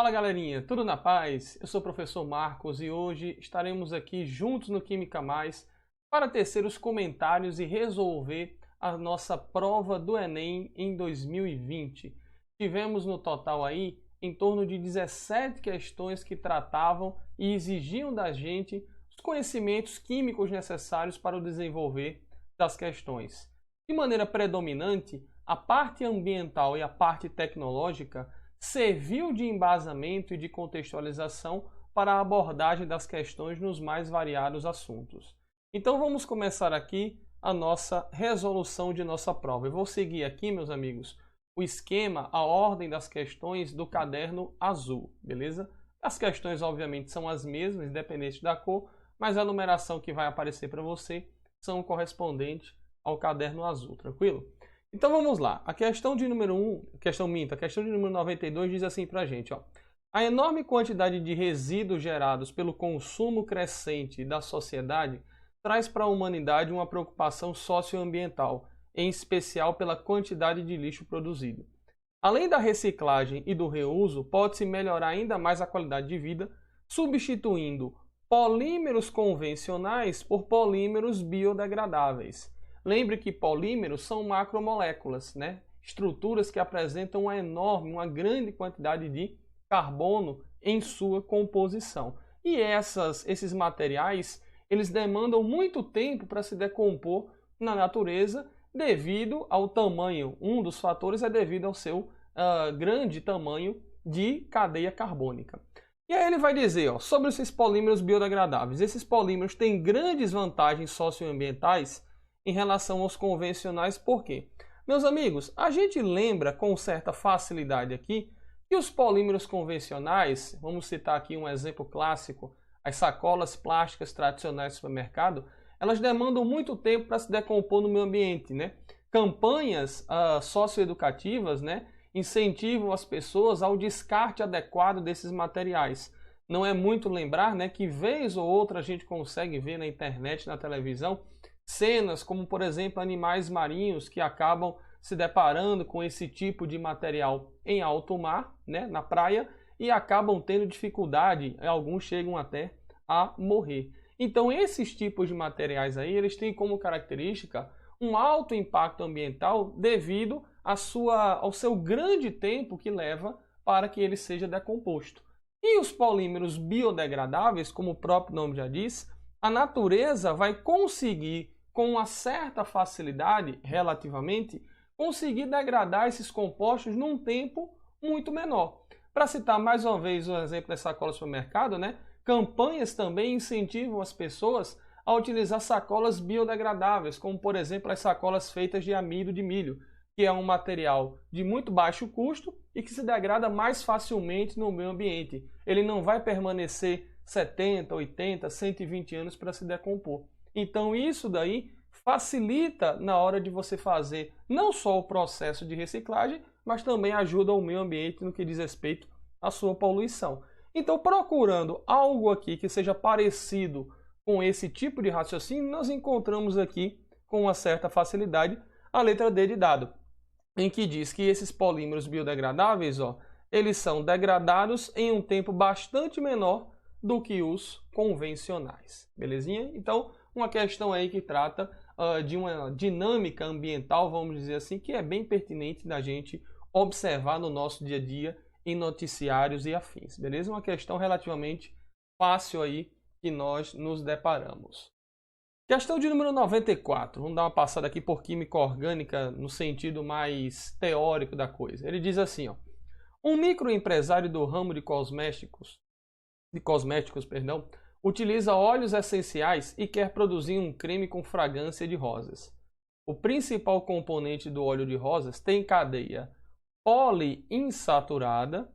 Fala galerinha, tudo na paz? Eu sou o professor Marcos e hoje estaremos aqui juntos no Química Mais para tecer os comentários e resolver a nossa prova do Enem em 2020. Tivemos no total aí em torno de 17 questões que tratavam e exigiam da gente os conhecimentos químicos necessários para o desenvolver das questões. De maneira predominante, a parte ambiental e a parte tecnológica serviu de embasamento e de contextualização para a abordagem das questões nos mais variados assuntos. Então vamos começar aqui a nossa resolução de nossa prova. Eu vou seguir aqui, meus amigos, o esquema, a ordem das questões do caderno azul, beleza? As questões, obviamente, são as mesmas, independente da cor, mas a numeração que vai aparecer para você são correspondentes ao caderno azul, tranquilo? Então vamos lá, a questão de número 1, a questão de número 92 diz assim pra gente, ó. A enorme quantidade de resíduos gerados pelo consumo crescente da sociedade traz para a humanidade uma preocupação socioambiental, em especial pela quantidade de lixo produzido. Além da reciclagem e do reuso, pode-se melhorar ainda mais a qualidade de vida, substituindo polímeros convencionais por polímeros biodegradáveis. Lembre que polímeros são macromoléculas, né? Estruturas que apresentam uma grande quantidade de carbono em sua composição. E esses materiais, eles demandam muito tempo para se decompor na natureza devido ao tamanho. Um dos fatores é devido ao seu grande tamanho de cadeia carbônica. E aí ele vai dizer, ó, sobre esses polímeros biodegradáveis. Esses polímeros têm grandes vantagens socioambientais em relação aos convencionais, por quê? Meus amigos, a gente lembra com certa facilidade aqui que os polímeros convencionais, vamos citar aqui um exemplo clássico, as sacolas plásticas tradicionais do supermercado, elas demandam muito tempo para se decompor no meio ambiente, né? Campanhas socioeducativas, né, incentivam as pessoas ao descarte adequado desses materiais. Não é muito lembrar, né, que vez ou outra a gente consegue ver na internet, na televisão, cenas como, por exemplo, animais marinhos que acabam se deparando com esse tipo de material em alto mar, né, na praia, e acabam tendo dificuldade, alguns chegam até a morrer. Então, esses tipos de materiais aí, eles têm como característica um alto impacto ambiental devido ao seu grande tempo que leva para que ele seja decomposto. E os polímeros biodegradáveis, como o próprio nome já diz, a natureza vai conseguir com uma certa facilidade, relativamente, conseguir degradar esses compostos num tempo muito menor. Para citar mais uma vez o exemplo das sacolas do supermercado, né? Campanhas também incentivam as pessoas a utilizar sacolas biodegradáveis, como por exemplo as sacolas feitas de amido de milho, que é um material de muito baixo custo e que se degrada mais facilmente no meio ambiente. Ele não vai permanecer 70, 80, 120 anos para se decompor. Então isso daí facilita na hora de você fazer não só o processo de reciclagem, mas também ajuda o meio ambiente no que diz respeito à sua poluição. Então, procurando algo aqui que seja parecido com esse tipo de raciocínio, nós encontramos aqui com uma certa facilidade a letra D de dado, em que diz que esses polímeros biodegradáveis, ó, eles são degradados em um tempo bastante menor do que os convencionais, belezinha? Então, uma questão aí que trata de uma dinâmica ambiental, vamos dizer assim, que é bem pertinente da gente observar no nosso dia a dia em noticiários e afins, beleza? Uma questão relativamente fácil aí que nós nos deparamos. Questão de número 94, vamos dar uma passada aqui por química orgânica no sentido mais teórico da coisa. Ele diz assim, ó, um microempresário do ramo de cosméticos, utiliza óleos essenciais e quer produzir um creme com fragrância de rosas. O principal componente do óleo de rosas tem cadeia poliinsaturada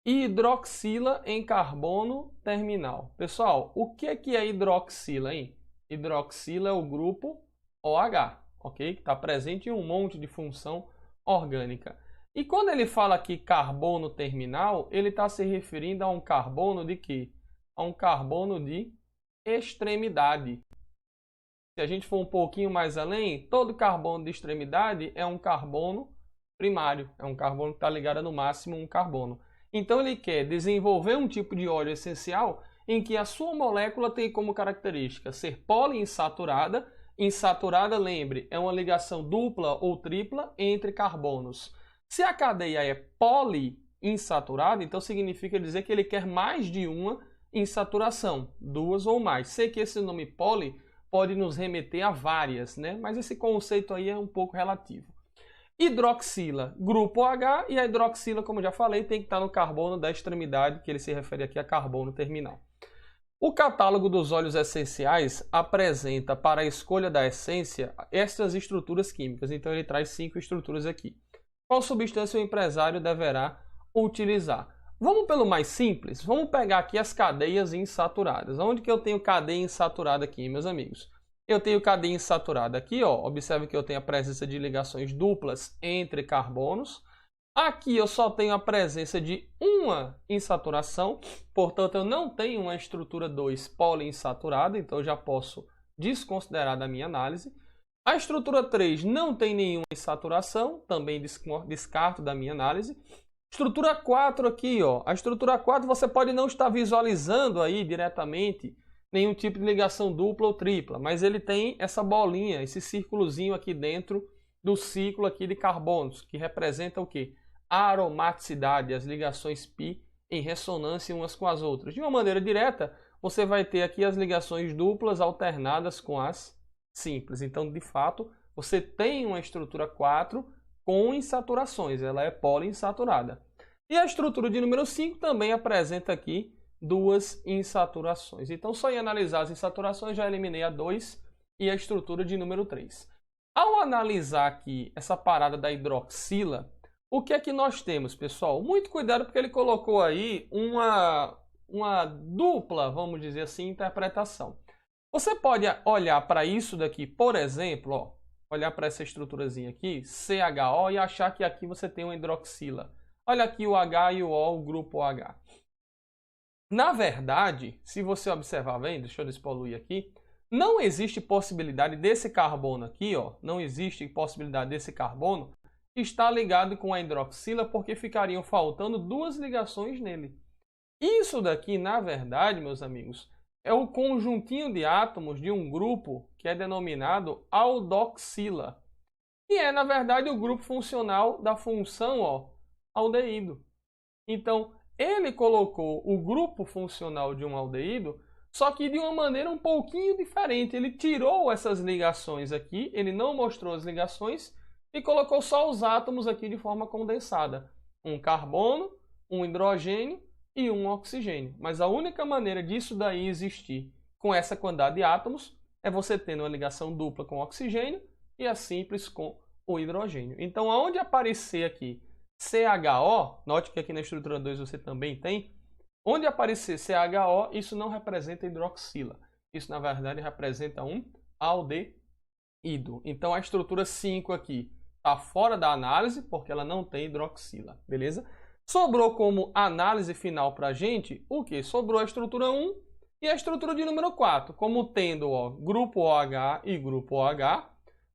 e hidroxila em carbono terminal. Pessoal, o que é hidroxila, hein? Hidroxila é o grupo OH, ok? Que está presente em um monte de função orgânica. E quando ele fala aqui carbono terminal, ele está se referindo a um carbono de quê? A um carbono de extremidade. Se a gente for um pouquinho mais além, todo carbono de extremidade é um carbono primário, é um carbono que está ligado a no máximo um carbono. Então ele quer desenvolver um tipo de óleo essencial em que a sua molécula tem como característica ser poliinsaturada. Insaturada, lembre, é uma ligação dupla ou tripla entre carbonos. Se a cadeia é poliinsaturada, então significa dizer que ele quer mais de uma insaturação, duas ou mais. Sei que esse nome poli pode nos remeter a várias, né? Mas esse conceito aí é um pouco relativo. Hidroxila, grupo H, e a hidroxila, como já falei, tem que estar no carbono da extremidade, que ele se refere aqui a carbono terminal. O catálogo dos óleos essenciais apresenta para a escolha da essência estas estruturas químicas. Então ele traz 5 estruturas aqui. Qual substância o empresário deverá utilizar? Vamos pelo mais simples. Vamos pegar aqui as cadeias insaturadas. Onde que eu tenho cadeia insaturada aqui, meus amigos? Eu tenho cadeia insaturada aqui, ó. Observe que eu tenho a presença de ligações duplas entre carbonos. Aqui eu só tenho a presença de uma insaturação, portanto eu não tenho uma estrutura 2 poliinsaturada, então eu já posso desconsiderar da minha análise. A estrutura 3 não tem nenhuma insaturação, também descarto da minha análise. Estrutura 4 aqui, ó. A estrutura 4 você pode não estar visualizando aí diretamente nenhum tipo de ligação dupla ou tripla, mas ele tem essa bolinha, esse círculozinho aqui dentro do ciclo aqui de carbonos, que representa o quê? A aromaticidade, as ligações π em ressonância umas com as outras. De uma maneira direta, você vai ter aqui as ligações duplas alternadas com as simples. Então, de fato, você tem uma estrutura 4 com insaturações, ela é poliinsaturada. E a estrutura de número 5 também apresenta aqui duas insaturações. Então, só em analisar as insaturações, já eliminei a 2 e a estrutura de número 3. Ao analisar aqui essa parada da hidroxila, o que é que nós temos, pessoal? Muito cuidado porque ele colocou aí uma dupla, vamos dizer assim, interpretação. Você pode olhar para isso daqui, por exemplo, ó, olhar para essa estruturazinha aqui, CHO, e achar que aqui você tem uma hidroxila. Olha aqui o H e o O, o grupo H. Na verdade, se você observar bem, deixa eu despoluir aqui, não existe possibilidade desse carbono aqui, ó, não existe possibilidade desse carbono estar ligado com a hidroxila porque ficariam faltando duas ligações nele. Isso daqui, na verdade, meus amigos, é o conjuntinho de átomos de um grupo que é denominado aldoxila. E é, na verdade, o grupo funcional da função, ó, aldeído. Então, ele colocou o grupo funcional de um aldeído, só que de uma maneira um pouquinho diferente. Ele tirou essas ligações aqui, ele não mostrou as ligações e colocou só os átomos aqui de forma condensada. Um carbono, um hidrogênio e um oxigênio. Mas a única maneira disso daí existir com essa quantidade de átomos é você tendo uma ligação dupla com o oxigênio e a simples com o hidrogênio. Então, aonde aparecer aqui CHO, note que aqui na estrutura 2 você também tem, onde aparecer CHO, isso não representa hidroxila. Isso, na verdade, representa um aldeído. Então, a estrutura 5 aqui está fora da análise, porque ela não tem hidroxila, beleza? Sobrou como análise final para a gente o que? Sobrou a estrutura 1 e a estrutura de número 4, como tendo ó, grupo OH e grupo OH,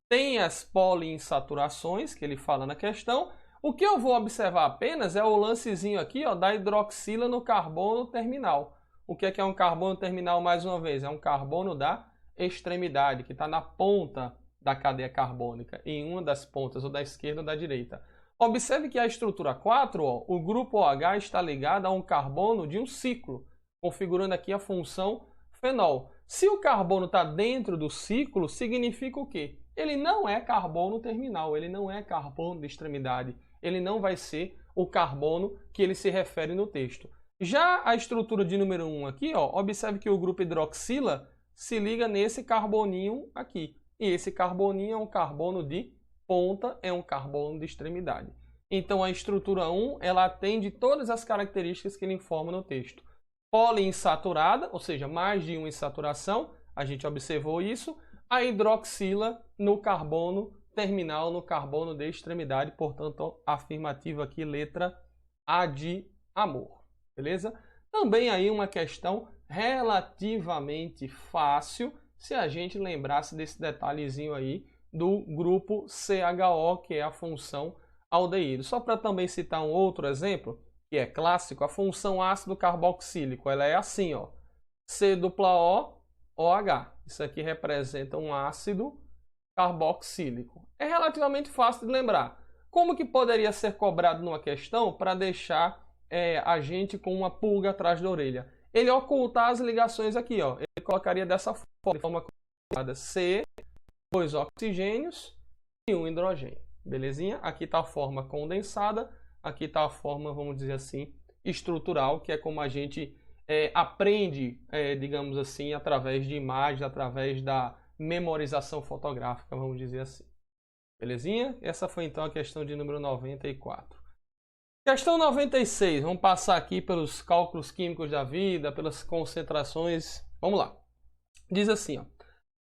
tem as poliinsaturações, que ele fala na questão. O que eu vou observar apenas é o lancezinho aqui ó, da hidroxila no carbono terminal. O que é um carbono terminal, mais uma vez? É um carbono da extremidade, que está na ponta da cadeia carbônica, em uma das pontas, ou da esquerda ou da direita. Observe que a estrutura 4, ó, o grupo OH está ligado a um carbono de um ciclo, configurando aqui a função fenol. Se o carbono está dentro do ciclo, significa o quê? Ele não é carbono terminal, ele não é carbono de extremidade, ele não vai ser o carbono que ele se refere no texto. Já a estrutura de número 1 aqui, ó, observe que o grupo hidroxila se liga nesse carboninho aqui. E esse carboninho é um carbono de ponta, é um carbono de extremidade. Então a estrutura 1, ela atende todas as características que ele informa no texto. Poliinsaturada, ou seja, mais de uma insaturação, a gente observou isso. A hidroxila no carbono terminal, no carbono de extremidade, portanto, afirmativa aqui, letra A de amor, beleza? Também aí uma questão relativamente fácil, se a gente lembrasse desse detalhezinho aí do grupo CHO, que é a função aldeído. Só para também citar um outro exemplo, que é clássico, a função ácido carboxílico, ela é assim, ó, C+O, OH. Isso aqui representa um ácido carboxílico. É relativamente fácil de lembrar. Como que poderia ser cobrado numa questão para deixar a gente com uma pulga atrás da orelha? Ele ocultar as ligações aqui, ó. Ele colocaria dessa forma C, 2 oxigênios e 1 hidrogênio. Belezinha? Aqui está a forma condensada, aqui está a forma, vamos dizer assim, estrutural, que é como a gente aprende, digamos assim, através de imagens, através da memorização fotográfica, vamos dizer assim. Belezinha? Essa foi então a questão de número 94. Questão 96, vamos passar aqui pelos cálculos químicos da vida, pelas concentrações. Vamos lá. Diz assim, ó.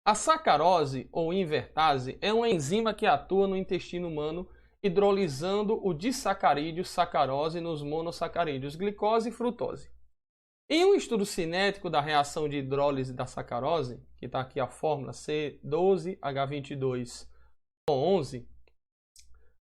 A sacarose ou invertase é uma enzima que atua no intestino humano hidrolisando o disacarídeo sacarose nos monossacarídeos glicose e frutose. Em um estudo cinético da reação de hidrólise da sacarose, que está aqui a fórmula C12H22O11,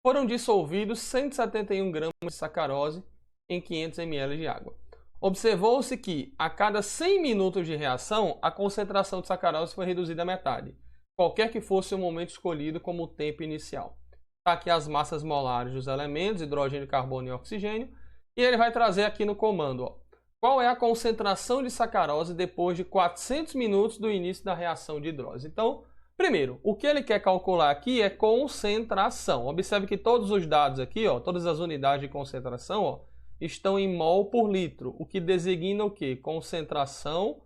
foram dissolvidos 171 gramas de sacarose em 500 ml de água. Observou-se que, a cada 100 minutos de reação, a concentração de sacarose foi reduzida à metade, qualquer que fosse o momento escolhido como o tempo inicial. Está aqui as massas molares dos elementos, hidrogênio, carbono e oxigênio, e ele vai trazer aqui no comando, ó, qual é a concentração de sacarose depois de 400 minutos do início da reação de hidrólise. Então, primeiro, o que ele quer calcular aqui é concentração. Observe que todos os dados aqui, ó, todas as unidades de concentração, ó, estão em mol por litro, o que designa o quê? Concentração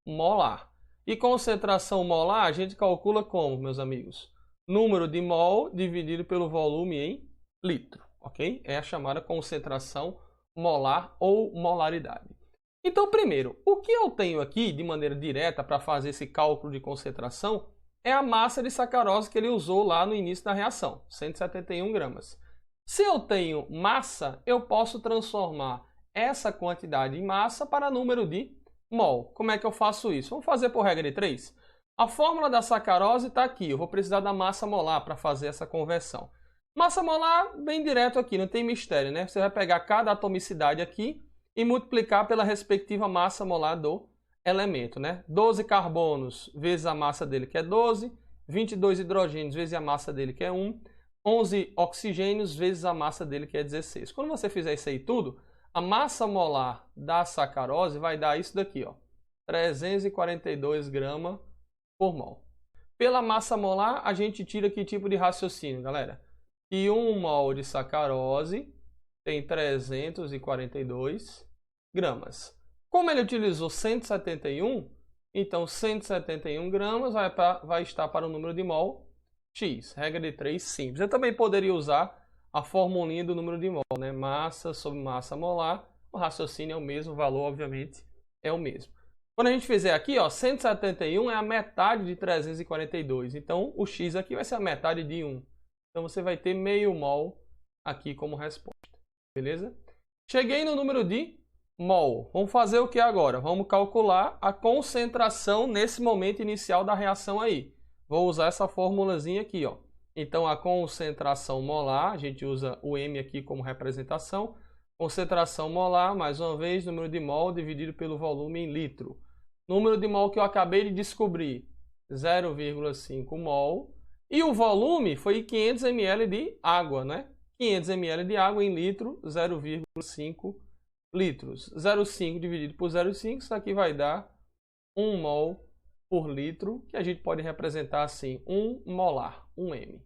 molar. E concentração molar a gente calcula como, meus amigos? Número de mol dividido pelo volume em litro, ok? É a chamada concentração molar ou molaridade. Então, primeiro, o que eu tenho aqui de maneira direta para fazer esse cálculo de concentração é a massa de sacarose que ele usou lá no início da reação, 171 gramas. Se eu tenho massa, eu posso transformar essa quantidade em massa para número de mol. Como é que eu faço isso? Vamos fazer por regra de 3. A fórmula da sacarose está aqui. Eu vou precisar da massa molar para fazer essa conversão. Massa molar, bem direto aqui, não tem mistério, né? Você vai pegar cada atomicidade aqui e multiplicar pela respectiva massa molar do elemento, né? 12 carbonos vezes a massa dele, que é 12. 22 hidrogênios vezes a massa dele, que é 1. 11 oxigênios vezes a massa dele, que é 16. Quando você fizer isso aí tudo, a massa molar da sacarose vai dar isso daqui, ó, 342 gramas por mol. Pela massa molar, a gente tira que tipo de raciocínio, galera? Que 1 mol de sacarose tem 342 gramas. Como ele utilizou 171, então 171 gramas vai estar para o número de mol X, regra de 3 simples. Eu também poderia usar a formulinha do número de mol, né? Massa sobre massa molar, o raciocínio é o mesmo, o valor, obviamente, é o mesmo. Quando a gente fizer aqui, ó, 171 é a metade de 342, então o X aqui vai ser a metade de 1. Então você vai ter meio mol aqui como resposta, beleza? Cheguei no número de mol. Vamos fazer o que agora? Vamos calcular a concentração nesse momento inicial da reação aí. Vou usar essa formulazinha aqui, ó. Então, a concentração molar, a gente usa o M aqui como representação. Concentração molar, mais uma vez, número de mol dividido pelo volume em litro. Número de mol que eu acabei de descobrir, 0,5 mol. E o volume foi 500 ml de água, né? 500 ml de água em litro, 0,5 litros. 0,5 dividido por 0,5, isso aqui vai dar 1 mol por litro, que a gente pode representar assim, 1 molar, 1 M.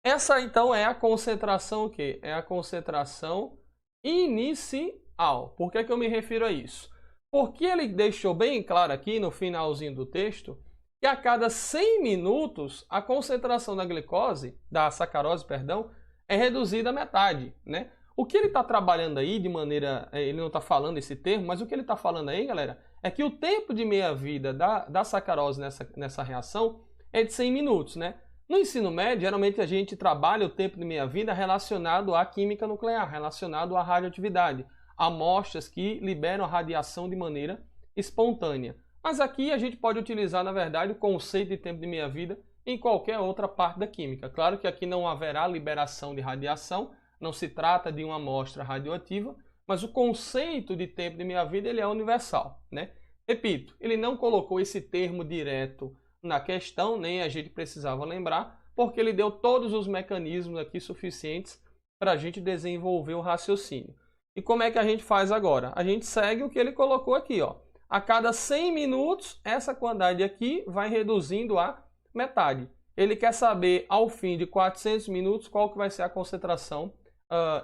Essa, então, é a concentração o quê? É a concentração inicial. Por que eu me refiro a isso? Porque ele deixou bem claro aqui no finalzinho do texto que a cada 100 minutos a concentração da glicose, da sacarose, perdão, é reduzida à metade, né? O que ele está trabalhando aí de maneira... Ele não está falando esse termo, mas o que ele está falando aí, galera, é que o tempo de meia-vida da sacarose nessa reação é de 100 minutos, né? No ensino médio, geralmente a gente trabalha o tempo de meia-vida relacionado à química nuclear, relacionado à radioatividade, amostras que liberam a radiação de maneira espontânea. Mas aqui a gente pode utilizar, na verdade, o conceito de tempo de meia-vida em qualquer outra parte da química. Claro que aqui não haverá liberação de radiação, não se trata de uma amostra radioativa, Mas o conceito de tempo de meia-vida ele é universal, né? Repito, ele não colocou esse termo direto na questão, nem a gente precisava lembrar, porque ele deu todos os mecanismos aqui suficientes para a gente desenvolver o raciocínio. E como é que a gente faz agora? A gente segue o que ele colocou aqui, ó. A cada 100 minutos, essa quantidade aqui vai reduzindo a metade. Ele quer saber, ao fim de 400 minutos, qual que vai ser a concentração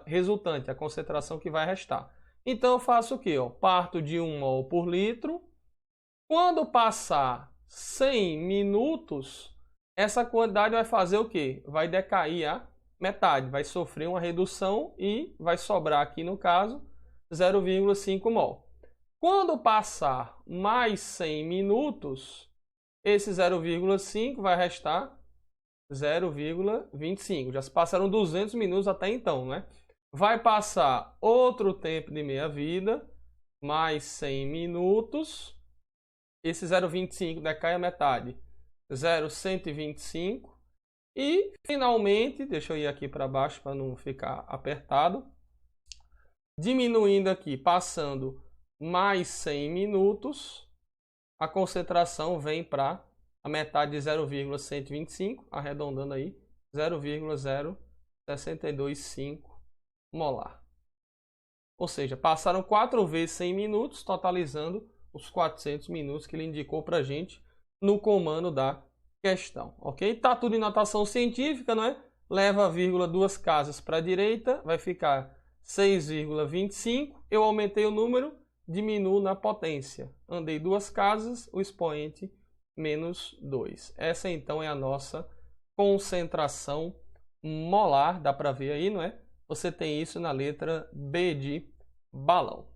resultante, a concentração que vai restar. Então, eu faço o quê? Ó? Parto de 1 mol por litro. Quando passar 100 minutos, essa quantidade vai fazer o quê? Vai decair a metade, vai sofrer uma redução e vai sobrar aqui, no caso, 0,5 mol. Quando passar mais 100 minutos, esse 0,5 vai restar 0,25. Já se passaram 200 minutos até então, né? Vai passar outro tempo de meia-vida, mais 100 minutos. Esse 0,25 decai a metade, 0,125. E, finalmente, deixa eu ir aqui para baixo para não ficar apertado. Diminuindo aqui, passando mais 100 minutos, a concentração vem para a metade de 0,125, arredondando aí, 0,0625 molar. Ou seja, passaram 4 vezes 100 minutos, totalizando os 400 minutos que ele indicou para a gente no comando da questão, ok? Tá tudo em notação científica, não é? Leva a vírgula 2 casas para a direita, vai ficar 6,25. Eu aumentei o número, diminuo na potência. Andei 2 casas, o expoente menos 2. Essa então é a nossa concentração molar, dá para ver aí, não é? Você tem isso na letra B de balão.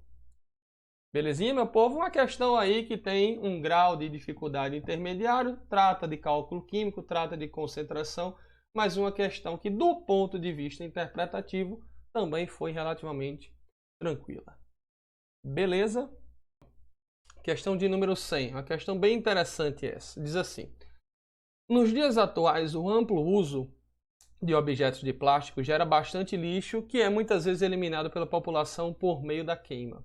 Belezinha, meu povo? Uma questão aí que tem um grau de dificuldade intermediário, trata de cálculo químico, trata de concentração, mas uma questão que, do ponto de vista interpretativo, também foi relativamente tranquila. Beleza? Questão de número 100, uma questão bem interessante essa. Diz assim: nos dias atuais, o amplo uso de objetos de plástico gera bastante lixo, que é muitas vezes eliminado pela população por meio da queima.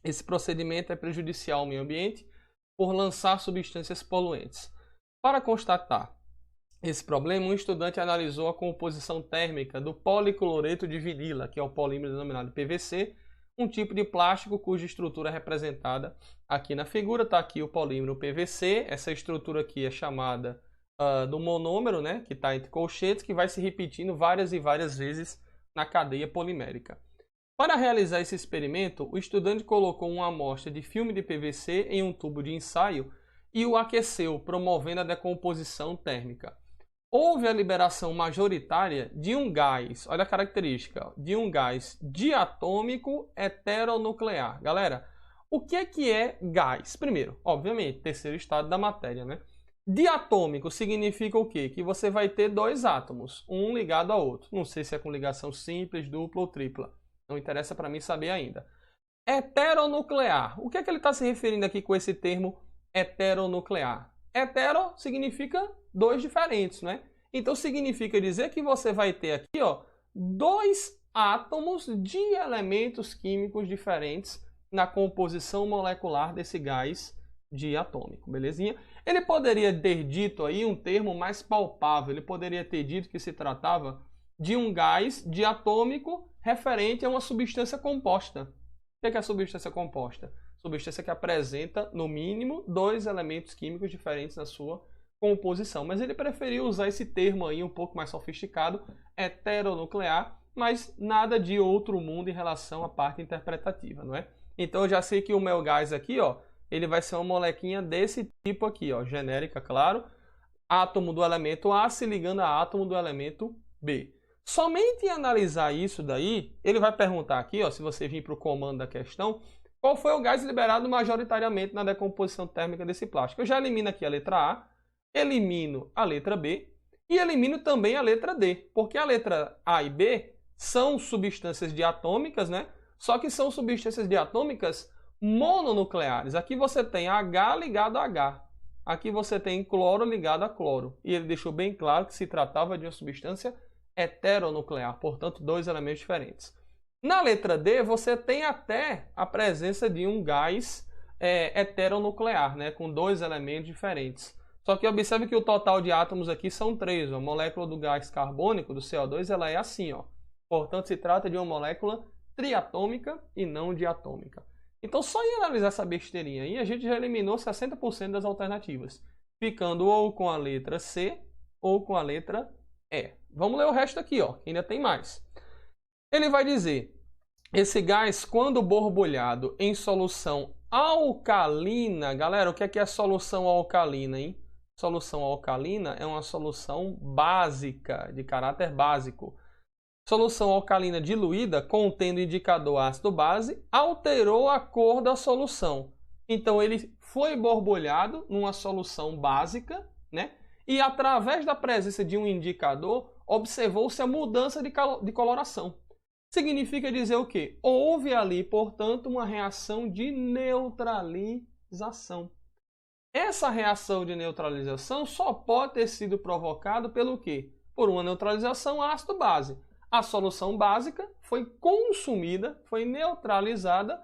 Esse procedimento é prejudicial ao meio ambiente por lançar substâncias poluentes. Para constatar esse problema, um estudante analisou a composição térmica do policloreto de vinila, que é o polímero denominado PVC, um tipo de plástico cuja estrutura é representada aqui na figura. Está aqui o polímero PVC, essa estrutura aqui é chamada do monômero, né, que está entre colchetes, que vai se repetindo várias e várias vezes na cadeia polimérica. Para realizar esse experimento, o estudante colocou uma amostra de filme de PVC em um tubo de ensaio e o aqueceu, promovendo a decomposição térmica. Houve a liberação majoritária de um gás, olha a característica, de um gás diatômico heteronuclear. Galera, o que é gás? Primeiro, obviamente, terceiro estado da matéria, né? Diatômico significa o quê? Que você vai ter 2 átomos, um ligado ao outro. Não sei se é com ligação simples, dupla ou tripla. Não interessa para mim saber ainda. Heteronuclear. O que é que ele está se referindo aqui com esse termo heteronuclear? Hetero significa 2 diferentes, né? Então significa dizer que você vai ter aqui, ó, 2 átomos de elementos químicos diferentes na composição molecular desse gás diatômico, belezinha? Ele poderia ter dito aí um termo mais palpável. Ele poderia ter dito que se tratava de um gás diatômico referente a uma substância composta. O que é a substância composta? Substância que apresenta, no mínimo, 2 elementos químicos diferentes na sua composição. Mas ele preferiu usar esse termo aí um pouco mais sofisticado, heteronuclear, mas nada de outro mundo em relação à parte interpretativa, não é? Então eu já sei que o meu gás aqui, ó, ele vai ser uma molequinha desse tipo aqui, ó, genérica, claro, átomo do elemento A se ligando a átomo do elemento B. Somente em analisar isso daí, ele vai perguntar aqui, ó, se você vir para o comando da questão, qual foi o gás liberado majoritariamente na decomposição térmica desse plástico. Eu já elimino aqui a letra A, elimino a letra B e elimino também a letra D, porque a letra A e B são substâncias diatômicas, né? Só que são substâncias diatômicas mononucleares. Aqui você tem H ligado a H. Aqui você tem cloro ligado a cloro. E ele deixou bem claro que se tratava de uma substância heteronuclear, portanto, 2 elementos diferentes. Na letra D, você tem até a presença de um gás heteronuclear, né, com 2 elementos diferentes. Só que observe que o total de átomos aqui são 3. A molécula do gás carbônico, do CO2, ela é assim, ó. Portanto, se trata de uma molécula triatômica e não diatômica. Então, só em analisar essa besteirinha aí, a gente já eliminou 60% das alternativas, ficando ou com a letra C ou com a letra E. Vamos ler o resto aqui, ó, que ainda tem mais. Ele vai dizer, esse gás, quando borbulhado em solução alcalina, galera, o que é solução alcalina, hein? Solução alcalina é uma solução básica, de caráter básico. Solução alcalina diluída, contendo indicador ácido-base, alterou a cor da solução. Então, ele foi borbulhado numa solução básica, né? E através da presença de um indicador, observou-se a mudança de coloração. Significa dizer o quê? Houve ali, portanto, uma reação de neutralização. Essa reação de neutralização só pode ter sido provocada pelo quê? Por uma neutralização ácido-base. A solução básica foi consumida, foi neutralizada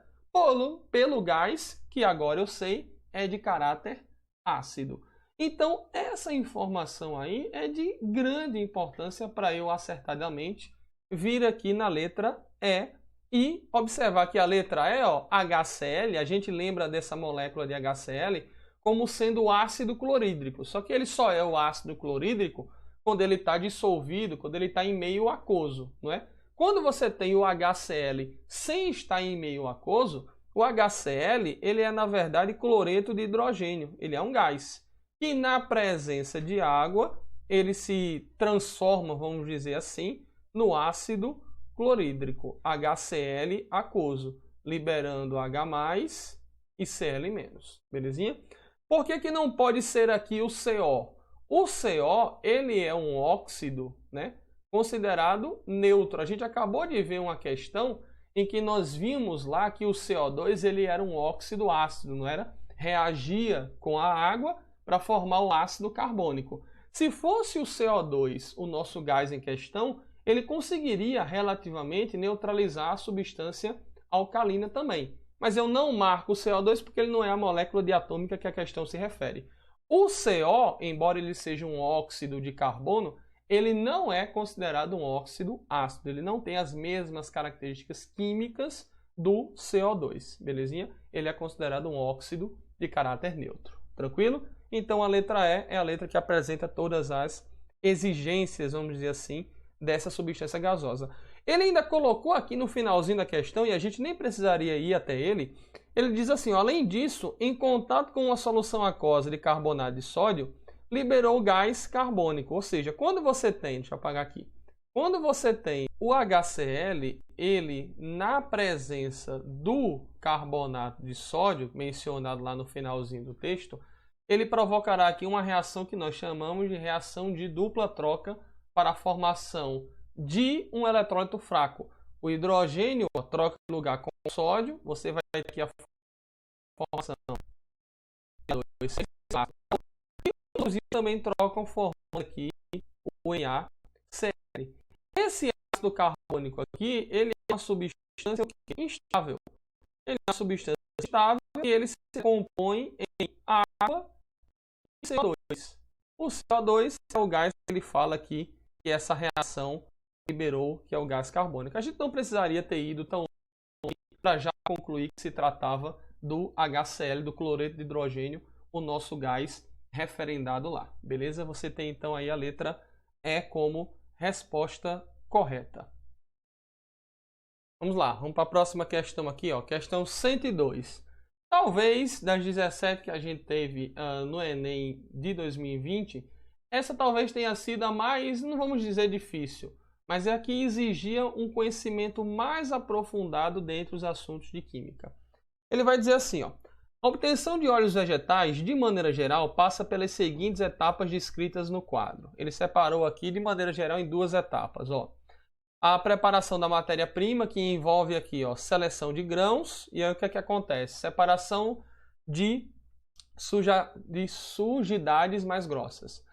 pelo gás, que agora eu sei é de caráter ácido. Então, essa informação aí é de grande importância para eu acertadamente vir aqui na letra E e observar que a letra E, ó, HCl, a gente lembra dessa molécula de HCl como sendo o ácido clorídrico. Só que ele só é o ácido clorídrico quando ele está dissolvido, quando ele está em meio aquoso, não é? Quando você tem o HCl sem estar em meio aquoso, o HCl ele é, na verdade, cloreto de hidrogênio. Ele é um gás. E na presença de água, ele se transforma, vamos dizer assim, no ácido clorídrico, HCl aquoso, liberando H+ e Cl-. Belezinha? Por que não pode ser aqui o CO? O CO, ele é um óxido, né, considerado neutro. A gente acabou de ver uma questão em que nós vimos lá que o CO2 ele era um óxido ácido, não era? Reagia com a água para formar o ácido carbônico. Se fosse o CO2, o nosso gás em questão, ele conseguiria relativamente neutralizar a substância alcalina também. Mas eu não marco o CO2 porque ele não é a molécula diatômica que a questão se refere. O CO, embora ele seja um óxido de carbono, ele não é considerado um óxido ácido. Ele não tem as mesmas características químicas do CO2, belezinha? Ele é considerado um óxido de caráter neutro. Tranquilo? Então a letra E é a letra que apresenta todas as exigências, vamos dizer assim, dessa substância gasosa. Ele ainda colocou aqui no finalzinho da questão, e a gente nem precisaria ir até ele, ele diz assim, ó, além disso, em contato com uma solução aquosa de carbonato de sódio, liberou gás carbônico. Ou seja, quando você tem, deixa eu apagar aqui, quando você tem o HCl, ele na presença do carbonato de sódio, mencionado lá no finalzinho do texto, ele provocará aqui uma reação que nós chamamos de reação de dupla troca para a formação de um eletrólito fraco. O hidrogênio troca de lugar com o sódio, você vai ter aqui a formação de e inclusive também trocam formando aqui o NaCl. Esse ácido carbônico aqui, ele é uma substância instável. Ele é uma substância estável e ele se compõe em água e CO2. O CO2 é o gás que ele fala aqui, que essa reação liberou, que é o gás carbônico. A gente não precisaria ter ido tão longe para já concluir que se tratava do HCl, do cloreto de hidrogênio, o nosso gás referendado lá. Beleza? Você tem então aí a letra E como resposta correta. Vamos lá, vamos para a próxima questão aqui, ó, questão 102. Talvez das 17 que a gente teve no Enem de 2020, essa talvez tenha sido a mais, não vamos dizer difícil, mas é a que exigia um conhecimento mais aprofundado dentre os assuntos de química. Ele vai dizer assim, ó, a obtenção de óleos vegetais, de maneira geral, passa pelas seguintes etapas descritas no quadro. Ele separou aqui, de maneira geral, em 2 etapas, ó. A preparação da matéria-prima, que envolve aqui, ó, seleção de grãos, e aí o que é que acontece? Separação de sujidades mais grossas.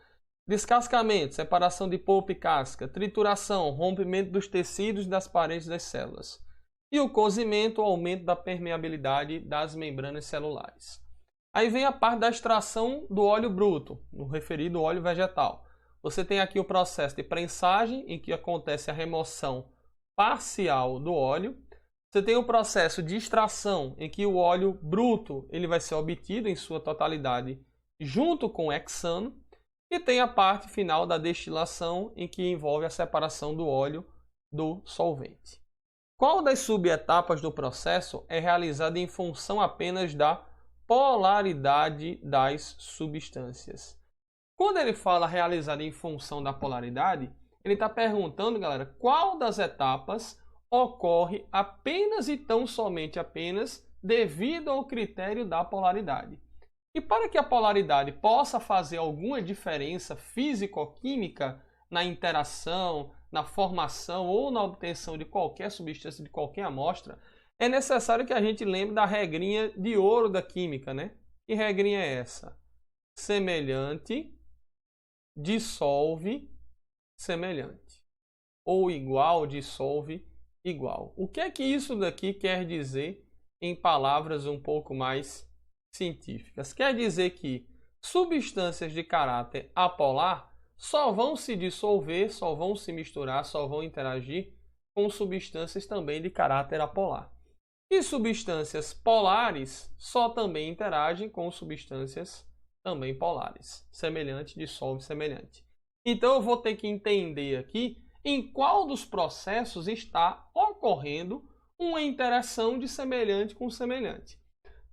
Descascamento, separação de polpa e casca, trituração, rompimento dos tecidos e das paredes das células. E o cozimento, o aumento da permeabilidade das membranas celulares. Aí vem a parte da extração do óleo bruto, no referido óleo vegetal. Você tem aqui o processo de prensagem, em que acontece a remoção parcial do óleo. Você tem o processo de extração, em que o óleo bruto ele vai ser obtido em sua totalidade junto com o hexano. E tem a parte final da destilação, em que envolve a separação do óleo do solvente. Qual das subetapas do processo é realizada em função apenas da polaridade das substâncias? Quando ele fala realizada em função da polaridade, ele está perguntando, galera, qual das etapas ocorre apenas e tão somente apenas devido ao critério da polaridade. E para que a polaridade possa fazer alguma diferença físico-química na interação, na formação ou na obtenção de qualquer substância, de qualquer amostra, é necessário que a gente lembre da regrinha de ouro da química, né? Que regrinha é essa? Semelhante dissolve semelhante. Ou igual dissolve igual. O que é que isso daqui quer dizer em palavras um pouco mais científicas? Quer dizer que substâncias de caráter apolar só vão se dissolver, só vão se misturar, só vão interagir com substâncias também de caráter apolar. E substâncias polares só também interagem com substâncias também polares. Semelhante dissolve semelhante. Então eu vou ter que entender aqui em qual dos processos está ocorrendo uma interação de semelhante com semelhante.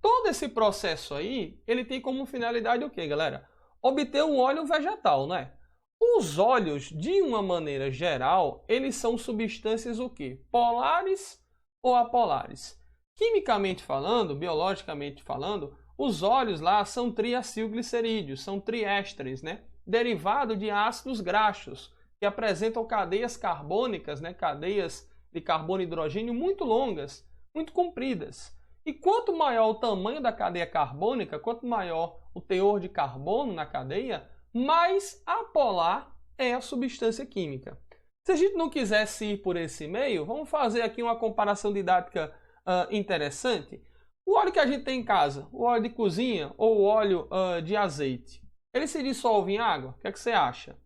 Todo esse processo aí, ele tem como finalidade o quê, galera? Obter um óleo vegetal, não é? Os óleos, de uma maneira geral, eles são substâncias o quê? Polares ou apolares? Quimicamente falando, biologicamente falando, os óleos lá são triacilglicerídeos, são triésteres, né? Derivado de ácidos graxos, que apresentam cadeias carbônicas, né? Cadeias de carbono e hidrogênio muito longas, muito compridas. E quanto maior o tamanho da cadeia carbônica, quanto maior o teor de carbono na cadeia, mais apolar é a substância química. Se a gente não quisesse ir por esse meio, vamos fazer aqui uma comparação didática interessante. O óleo que a gente tem em casa, o óleo de cozinha ou o óleo de azeite, ele se dissolve em água? O que é que você acha?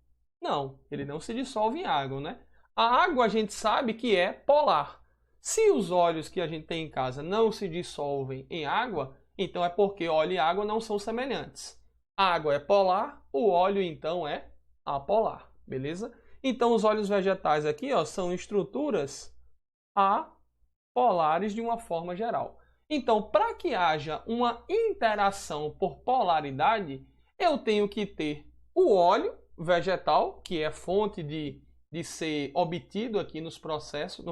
Não, ele não se dissolve em água, né? A água a gente sabe que é polar. Se os óleos que a gente tem em casa não se dissolvem em água, então é porque óleo e água não são semelhantes. A água é polar, o óleo então é apolar, beleza? Então os óleos vegetais aqui são estruturas apolares de uma forma geral. Então, para que haja uma interação por polaridade, eu tenho que ter o óleo vegetal, que é fonte de ser obtido aqui no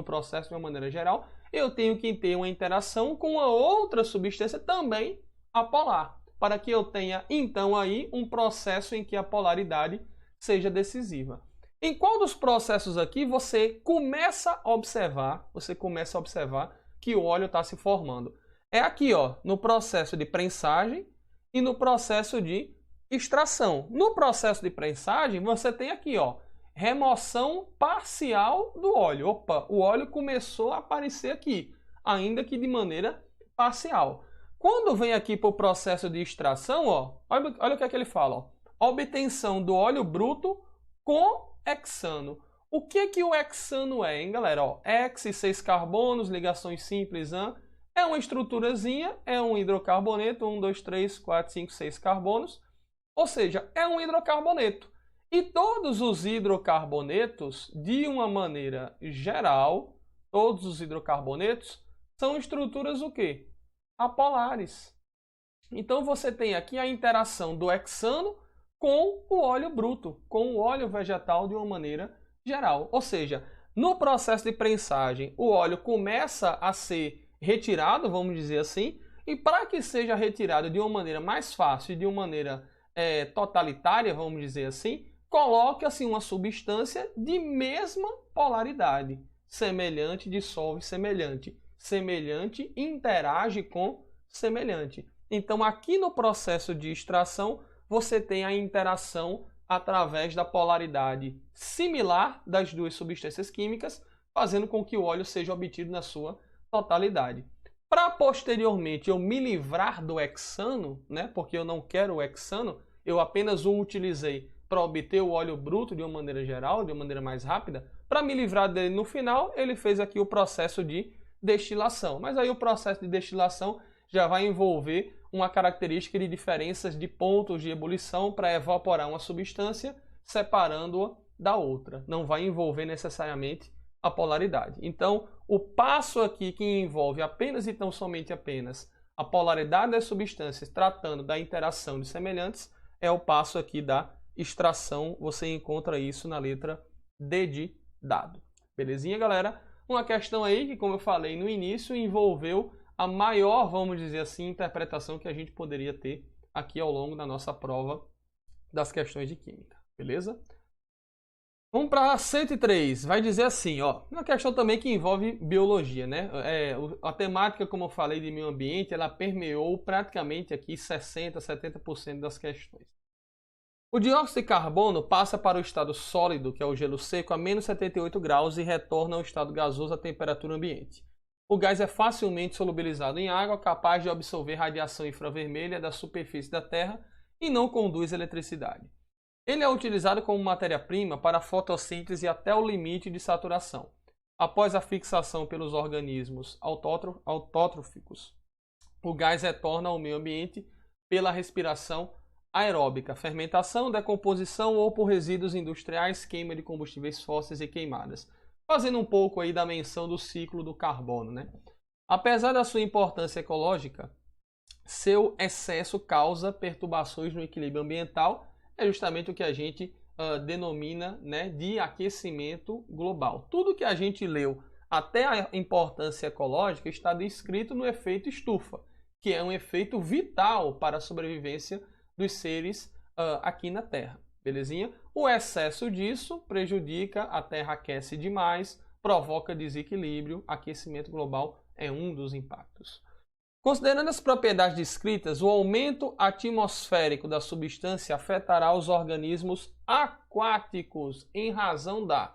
processo de uma maneira geral. Eu tenho que ter uma interação com a outra substância também apolar, para que eu tenha então aí um processo em que a polaridade seja decisiva. Em qual dos processos aqui você começa a observar que o óleo está se formando? É aqui, no processo de prensagem e no processo de extração. No processo de prensagem, você tem aqui, remoção parcial do óleo. Opa, o óleo começou a aparecer aqui, ainda que de maneira parcial. Quando vem aqui para o processo de extração, olha o que é que ele fala. Obtenção do óleo bruto com hexano. O que que o hexano é, hein, galera? Hex, 6 carbonos, ligações simples, é uma estruturazinha, é um hidrocarboneto, 1, 2, 3, 4, 5, 6 carbonos. Ou seja, é um hidrocarboneto. E todos os hidrocarbonetos, de uma maneira geral, todos os hidrocarbonetos são estruturas o quê? Apolares. Então você tem aqui a interação do hexano com o óleo bruto, com o óleo vegetal de uma maneira geral. Ou seja, no processo de prensagem, o óleo começa a ser retirado, vamos dizer assim, e para que seja retirado de uma maneira mais fácil e de uma maneira totalitária, vamos dizer assim, coloque-se uma substância de mesma polaridade. Semelhante dissolve semelhante. Semelhante interage com semelhante. Então, aqui no processo de extração, você tem a interação através da polaridade similar das duas substâncias químicas, fazendo com que o óleo seja obtido na sua totalidade. Para posteriormente eu me livrar do hexano, né, porque eu não quero o hexano, eu apenas o utilizei para obter o óleo bruto de uma maneira geral, de uma maneira mais rápida. Para me livrar dele no final, ele fez aqui o processo de destilação. Mas aí o processo de destilação já vai envolver uma característica de diferenças de pontos de ebulição para evaporar uma substância, separando-a da outra. Não vai envolver necessariamente a polaridade. Então, o passo aqui que envolve apenas e tão somente apenas a polaridade das substâncias, tratando da interação de semelhantes, é o passo aqui da extração. Você encontra isso na letra D de dado. Belezinha, galera? Uma questão aí que, como eu falei no início, envolveu a maior, vamos dizer assim, interpretação que a gente poderia ter aqui ao longo da nossa prova das questões de química. Beleza? Vamos para 103. Vai dizer assim, ó, uma questão também que envolve biologia, né? A temática, como eu falei, de meio ambiente, ela permeou praticamente aqui 60%, 70% das questões. O dióxido de carbono passa para o estado sólido, que é o gelo seco, a menos 78 graus e retorna ao estado gasoso à temperatura ambiente. O gás é facilmente solubilizado em água, capaz de absorver radiação infravermelha da superfície da Terra e não conduz eletricidade. Ele é utilizado como matéria-prima para a fotossíntese até o limite de saturação. Após a fixação pelos organismos autótrofos, o gás retorna ao meio ambiente pela respiração aeróbica, fermentação, decomposição ou por resíduos industriais, queima de combustíveis fósseis e queimadas. Fazendo um pouco aí da menção do ciclo do carbono, né? Apesar da sua importância ecológica, seu excesso causa perturbações no equilíbrio ambiental. É justamente o que a gente denomina, né, de aquecimento global. Tudo que a gente leu até a importância ecológica está descrito no efeito estufa, que é um efeito vital para a sobrevivência dos seres aqui na Terra. Belezinha? O excesso disso prejudica, a Terra aquece demais, provoca desequilíbrio, aquecimento global é um dos impactos. Considerando as propriedades descritas, o aumento atmosférico da substância afetará os organismos aquáticos em razão da...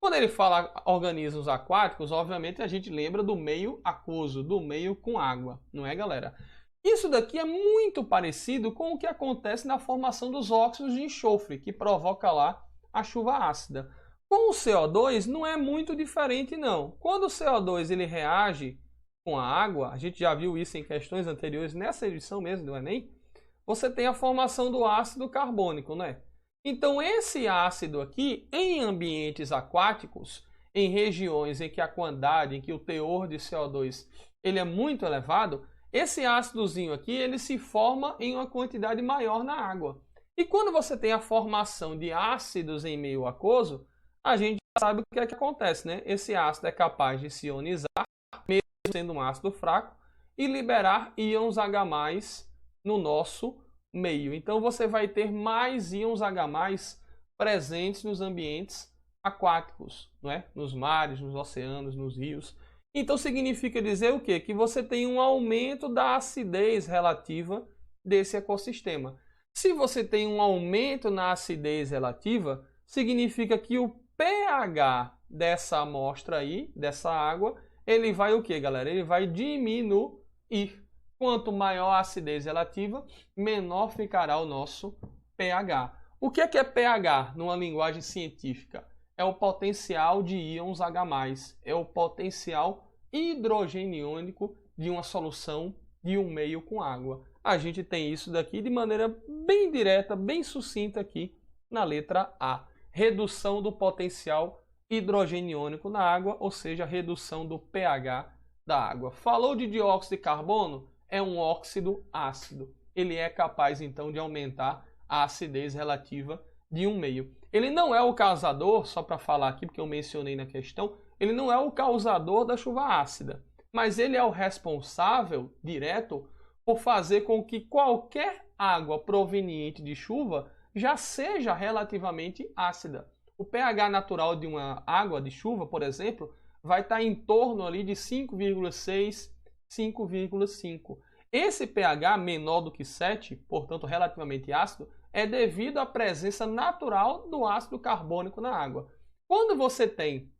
Quando ele fala organismos aquáticos, obviamente a gente lembra do meio aquoso, do meio com água, não é, galera? Isso daqui é muito parecido com o que acontece na formação dos óxidos de enxofre, que provoca lá a chuva ácida. Com o CO2 não é muito diferente, não. Quando o CO2 ele reage com a água, a gente já viu isso em questões anteriores, nessa edição mesmo do Enem, você tem a formação do ácido carbônico, né? Então esse ácido aqui, em ambientes aquáticos, em regiões em que a quantidade, em que o teor de CO2 ele é muito elevado, esse ácidozinho aqui ele se forma em uma quantidade maior na água. E quando você tem a formação de ácidos em meio aquoso, a gente sabe o que é que acontece, né? Esse ácido é capaz de se ionizar, mesmo sendo um ácido fraco, e liberar íons H+, no nosso meio. Então você vai ter mais íons H+ presentes nos ambientes aquáticos, não é? Nos mares, nos oceanos, nos rios. Então significa dizer o quê? Que você tem um aumento da acidez relativa desse ecossistema. Se você tem um aumento na acidez relativa, significa que o pH dessa amostra aí, dessa água, ele vai o quê, galera? Ele vai diminuir. Quanto maior a acidez relativa, menor ficará o nosso pH. O que é pH numa linguagem científica? É o potencial de íons H+, é o potencial hidrogeniônico de uma solução de um meio com água. A gente tem isso daqui de maneira bem direta, bem sucinta aqui na letra A. Redução do potencial hidrogeniônico na água, ou seja, redução do pH da água. Falou de dióxido de carbono? É um óxido ácido. Ele é capaz, então, de aumentar a acidez relativa de um meio. Ele não é o causador, só para falar aqui, porque eu mencionei na questão, ele não é o causador da chuva ácida, mas ele é o responsável direto por fazer com que qualquer água proveniente de chuva já seja relativamente ácida. O pH natural de uma água de chuva, por exemplo, vai estar em torno ali de 5,6, 5,5. Esse pH menor do que 7, portanto relativamente ácido, é devido à presença natural do ácido carbônico na água. Quando você tem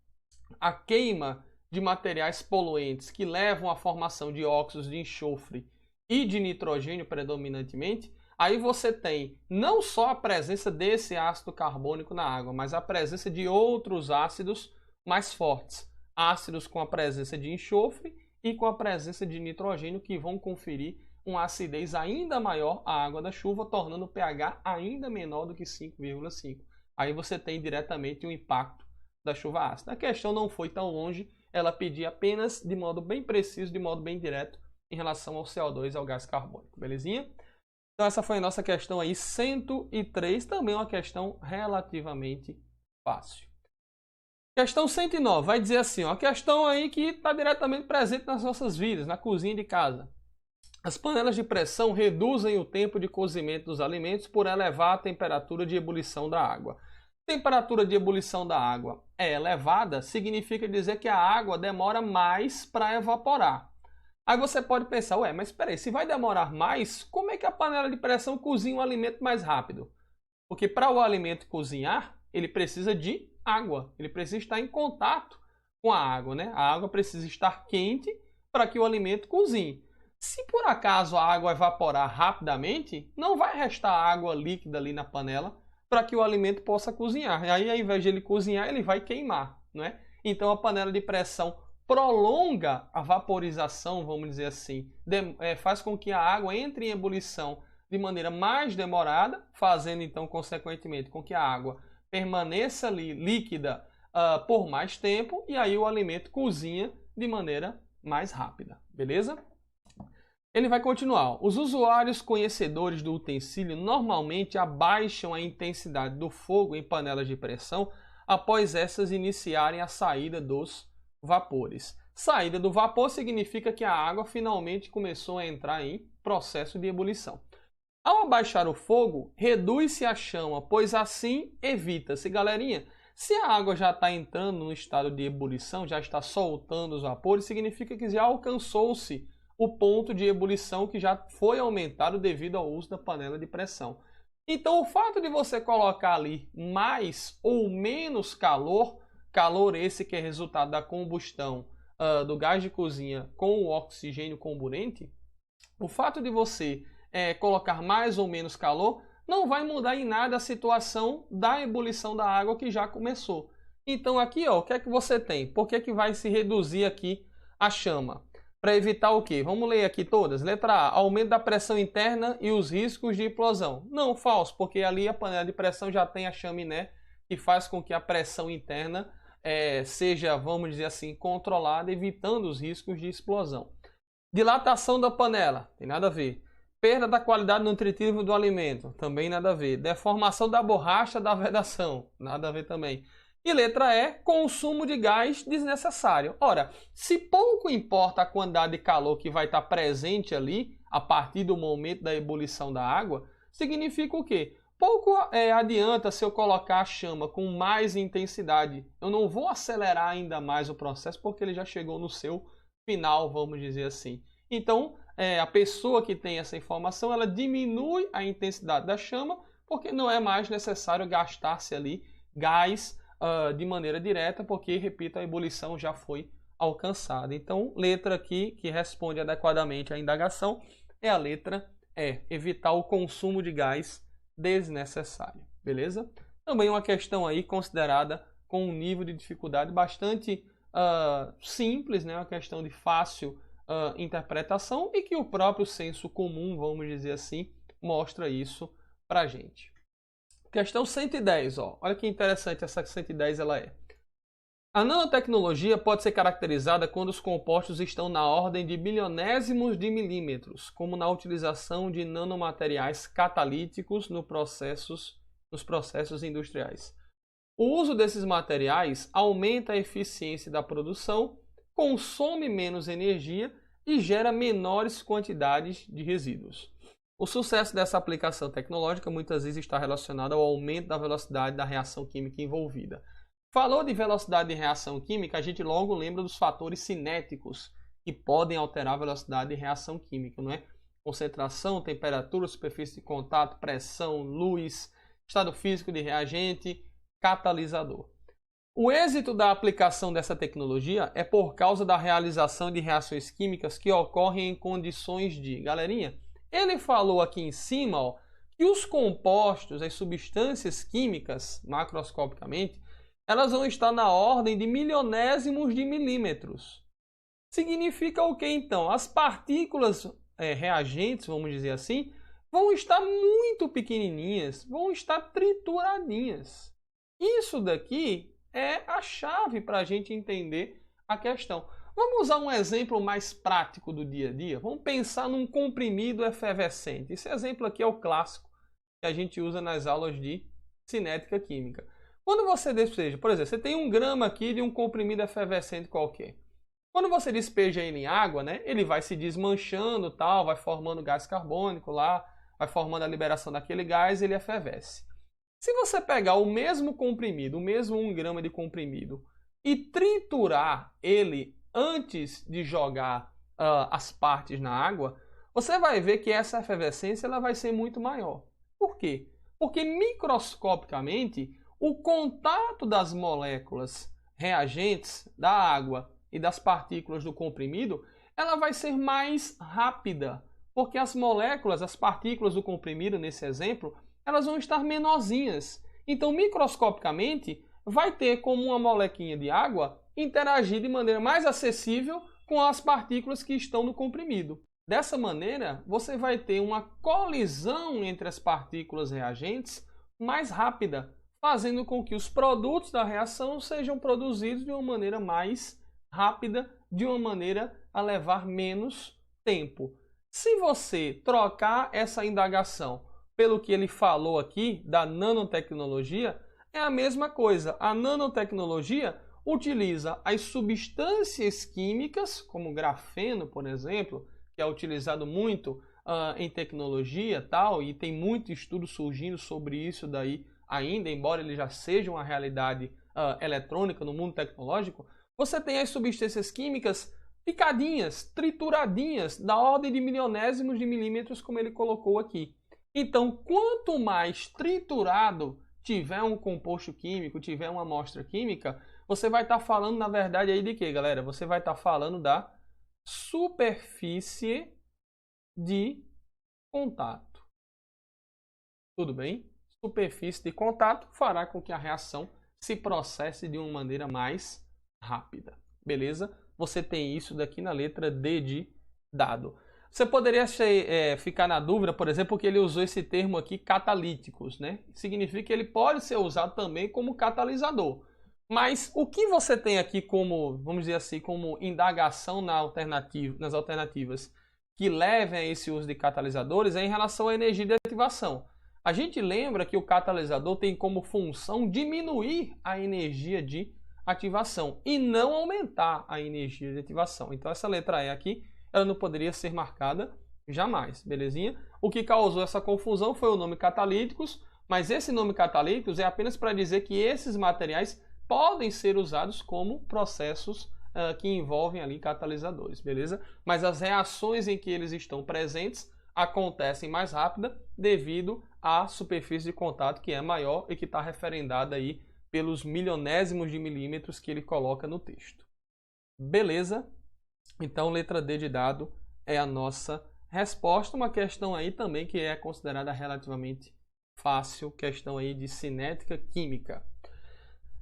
a queima de materiais poluentes que levam à formação de óxidos de enxofre e de nitrogênio predominantemente, aí você tem não só a presença desse ácido carbônico na água, mas a presença de outros ácidos mais fortes. Ácidos com a presença de enxofre e com a presença de nitrogênio que vão conferir uma acidez ainda maior à água da chuva, tornando o pH ainda menor do que 5,5. Aí você tem diretamente o impacto da chuva ácida. A questão não foi tão longe, ela pedia apenas de modo bem preciso, de modo bem direto, em relação ao CO2 e ao gás carbônico, belezinha? Então essa foi a nossa questão aí, 103, também uma questão relativamente fácil. Questão 109, vai dizer assim, ó, a questão aí que está diretamente presente nas nossas vidas, na cozinha de casa. As panelas de pressão reduzem o tempo de cozimento dos alimentos por elevar a temperatura de ebulição da água. Temperatura de ebulição da água é elevada, significa dizer que a água demora mais para evaporar. Aí você pode pensar, ué, mas espera aí, se vai demorar mais, como é que a panela de pressão cozinha um alimento mais rápido? Porque para o alimento cozinhar, ele precisa de água, ele precisa estar em contato com a água, né? A água precisa estar quente para que o alimento cozinhe. Se por acaso a água evaporar rapidamente, não vai restar água líquida ali na panela para que o alimento possa cozinhar. E aí, ao invés de ele cozinhar, ele vai queimar, não é? Então a panela de pressão prolonga a vaporização, vamos dizer assim, faz com que a água entre em ebulição de maneira mais demorada, fazendo então, consequentemente, com que a água permaneça ali líquida por mais tempo, e aí o alimento cozinha de maneira mais rápida, beleza? Ele vai continuar. Os usuários conhecedores do utensílio normalmente abaixam a intensidade do fogo em panelas de pressão após essas iniciarem a saída dos vapores. Saída do vapor significa que a água finalmente começou a entrar em processo de ebulição. Ao abaixar o fogo, reduz-se a chama, pois assim evita-se. Galerinha, se a água já está entrando no estado de ebulição, já está soltando os vapores, significa que já alcançou-se o ponto de ebulição que já foi aumentado devido ao uso da panela de pressão. Então, o fato de você colocar ali mais ou menos calor, calor esse que é resultado da combustão do gás de cozinha com o oxigênio comburente, o fato de você colocar mais ou menos calor não vai mudar em nada a situação da ebulição da água que já começou. Então aqui, ó, o que é que você tem? Por que que vai se reduzir aqui a chama? Para evitar o quê? Vamos ler aqui todas. Letra A, aumento da pressão interna e os riscos de explosão. Não, falso, porque ali a panela de pressão já tem a chaminé que faz com que a pressão interna seja, vamos dizer assim, controlada, evitando os riscos de explosão. Dilatação da panela, tem nada a ver. Perda da qualidade nutritiva do alimento, também nada a ver. Deformação da borracha da vedação, nada a ver também. E letra E, consumo de gás desnecessário. Ora, se pouco importa a quantidade de calor que vai estar presente ali, a partir do momento da ebulição da água, significa o quê? Pouco adianta se eu colocar a chama com mais intensidade. Eu não vou acelerar ainda mais o processo, porque ele já chegou no seu final, vamos dizer assim. Então, a pessoa que tem essa informação, ela diminui a intensidade da chama, porque não é mais necessário gastar-se ali gás de maneira direta, porque, repito, a ebulição já foi alcançada. Então, letra aqui que responde adequadamente à indagação é a letra E, evitar o consumo de gás desnecessário, beleza? Também uma questão aí considerada com um nível de dificuldade bastante simples, né? Uma questão de fácil interpretação e que o próprio senso comum, vamos dizer assim, mostra isso pra gente. Questão 110, ó. Olha que interessante essa 110 ela é. A nanotecnologia pode ser caracterizada quando os compostos estão na ordem de bilionésimos de milímetros, como na utilização de nanomateriais catalíticos nos processos industriais. O uso desses materiais aumenta a eficiência da produção, consome menos energia e gera menores quantidades de resíduos. O sucesso dessa aplicação tecnológica muitas vezes está relacionado ao aumento da velocidade da reação química envolvida. Falou de velocidade de reação química, a gente logo lembra dos fatores cinéticos que podem alterar a velocidade de reação química, não é? Concentração, temperatura, superfície de contato, pressão, luz, estado físico de reagente, catalisador. O êxito da aplicação dessa tecnologia é por causa da realização de reações químicas que ocorrem em condições de... Galerinha, ele falou aqui em cima, ó, que os compostos, as substâncias químicas, macroscopicamente, elas vão estar na ordem de milionésimos de milímetros. Significa o que então? As partículas reagentes, vamos dizer assim, vão estar muito pequenininhas, vão estar trituradinhas. Isso daqui é a chave para a gente entender a questão. Vamos usar um exemplo mais prático do dia a dia? Vamos pensar num comprimido efervescente. Esse exemplo aqui é o clássico que a gente usa nas aulas de cinética química. Quando você despeja, por exemplo, você tem 1 grama aqui de um comprimido efervescente qualquer. Quando você despeja ele em água, né, ele vai se desmanchando, tal, vai formando gás carbônico lá, vai formando a liberação daquele gás e ele efervesce. Se você pegar o mesmo comprimido, o mesmo 1 grama de comprimido, e triturar ele antes de jogar as partes na água, você vai ver que essa efervescência ela vai ser muito maior. Por quê? Porque microscopicamente o contato das moléculas reagentes da água e das partículas do comprimido, ela vai ser mais rápida, porque as moléculas, as partículas do comprimido, nesse exemplo, elas vão estar menorzinhas. Então, microscopicamente, vai ter como uma molequinha de água interagir de maneira mais acessível com as partículas que estão no comprimido. Dessa maneira, você vai ter uma colisão entre as partículas reagentes mais rápida, fazendo com que os produtos da reação sejam produzidos de uma maneira mais rápida, de uma maneira a levar menos tempo. Se você trocar essa indagação pelo que ele falou aqui da nanotecnologia, é a mesma coisa. A nanotecnologia utiliza as substâncias químicas, como grafeno, por exemplo, que é utilizado muito em tecnologia tal, e tem muito estudo surgindo sobre isso daí ainda, embora ele já seja uma realidade eletrônica no mundo tecnológico. Você tem as substâncias químicas picadinhas, trituradinhas, da ordem de milionésimos de milímetros, como ele colocou aqui. Então, quanto mais triturado tiver um composto químico, tiver uma amostra química, você vai estar falando, na verdade, aí de quê, galera? Você vai estar falando da superfície de contato. Tudo bem? Superfície de contato fará com que a reação se processe de uma maneira mais rápida. Beleza? Você tem isso daqui na letra D de dado. Você poderia ficar na dúvida, por exemplo, porque ele usou esse termo aqui, catalíticos, né? Significa que ele pode ser usado também como catalisador. Mas o que você tem aqui como, vamos dizer assim, como indagação nas alternativas que levem a esse uso de catalisadores é em relação à energia de ativação. A gente lembra que o catalisador tem como função diminuir a energia de ativação e não aumentar a energia de ativação. Então essa letra E aqui, ela não poderia ser marcada jamais, belezinha? O que causou essa confusão foi o nome catalíticos, mas esse nome catalíticos é apenas para dizer que esses materiais podem ser usados como processos que envolvem ali catalisadores, beleza? Mas as reações em que eles estão presentes acontecem mais rápida devido à superfície de contato que é maior e que está referendada aí pelos milionésimos de milímetros que ele coloca no texto. Beleza? Então, letra D de dado é a nossa resposta. Uma questão aí também que é considerada relativamente fácil, questão aí de cinética química.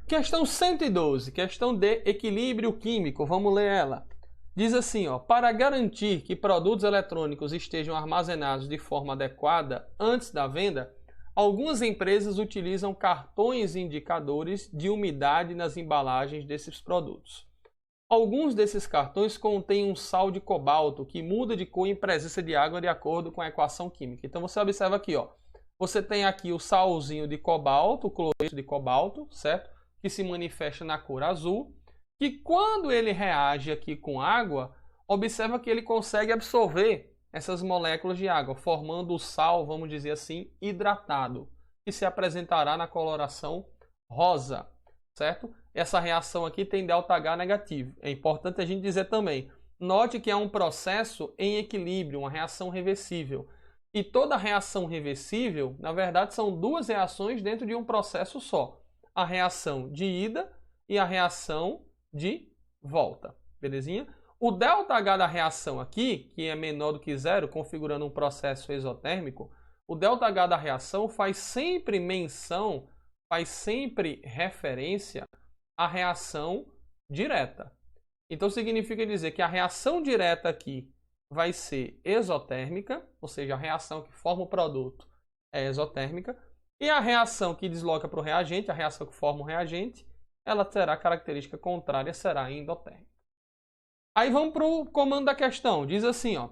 Questão 112, questão de equilíbrio químico. Vamos ler ela. Diz assim, ó, para garantir que produtos eletrônicos estejam armazenados de forma adequada antes da venda, algumas empresas utilizam cartões indicadores de umidade nas embalagens desses produtos. Alguns desses cartões contêm um sal de cobalto que muda de cor em presença de água de acordo com a equação química. Então você observa aqui, ó, você tem aqui o salzinho de cobalto, o cloreto de cobalto, certo? Que se manifesta na cor azul, que quando ele reage aqui com água, observa que ele consegue absorver essas moléculas de água, formando o sal, vamos dizer assim, hidratado, que se apresentará na coloração rosa, certo? Essa reação aqui tem ΔH negativo. É importante a gente dizer também, note que é um processo em equilíbrio, uma reação reversível. E toda reação reversível, na verdade, são duas reações dentro de um processo só. A reação de ida e a reação de volta, belezinha? O ΔH da reação aqui, que é menor do que zero, configurando um processo exotérmico, o ΔH da reação faz sempre menção, faz sempre referência à reação direta. Então significa dizer que a reação direta aqui vai ser exotérmica, ou seja, a reação que forma o produto é exotérmica, e a reação que desloca para o reagente, a reação que forma o reagente, ela terá característica contrária, será endotérmica. Aí vamos para o comando da questão. Diz assim, ó,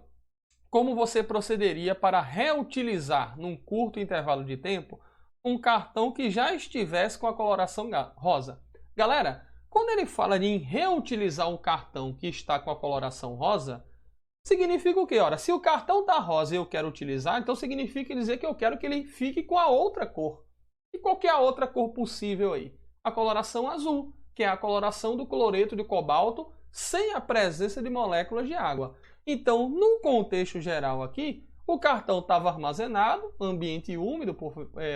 como você procederia para reutilizar num curto intervalo de tempo um cartão que já estivesse com a coloração rosa? Galera, quando ele fala em reutilizar um cartão que está com a coloração rosa, significa o quê? Ora, se o cartão está rosa e eu quero utilizar, então significa dizer que eu quero que ele fique com a outra cor. E qual que é a outra cor possível aí? A coloração azul, que é a coloração do cloreto de cobalto sem a presença de moléculas de água. Então, no contexto geral aqui, o cartão estava armazenado, ambiente úmido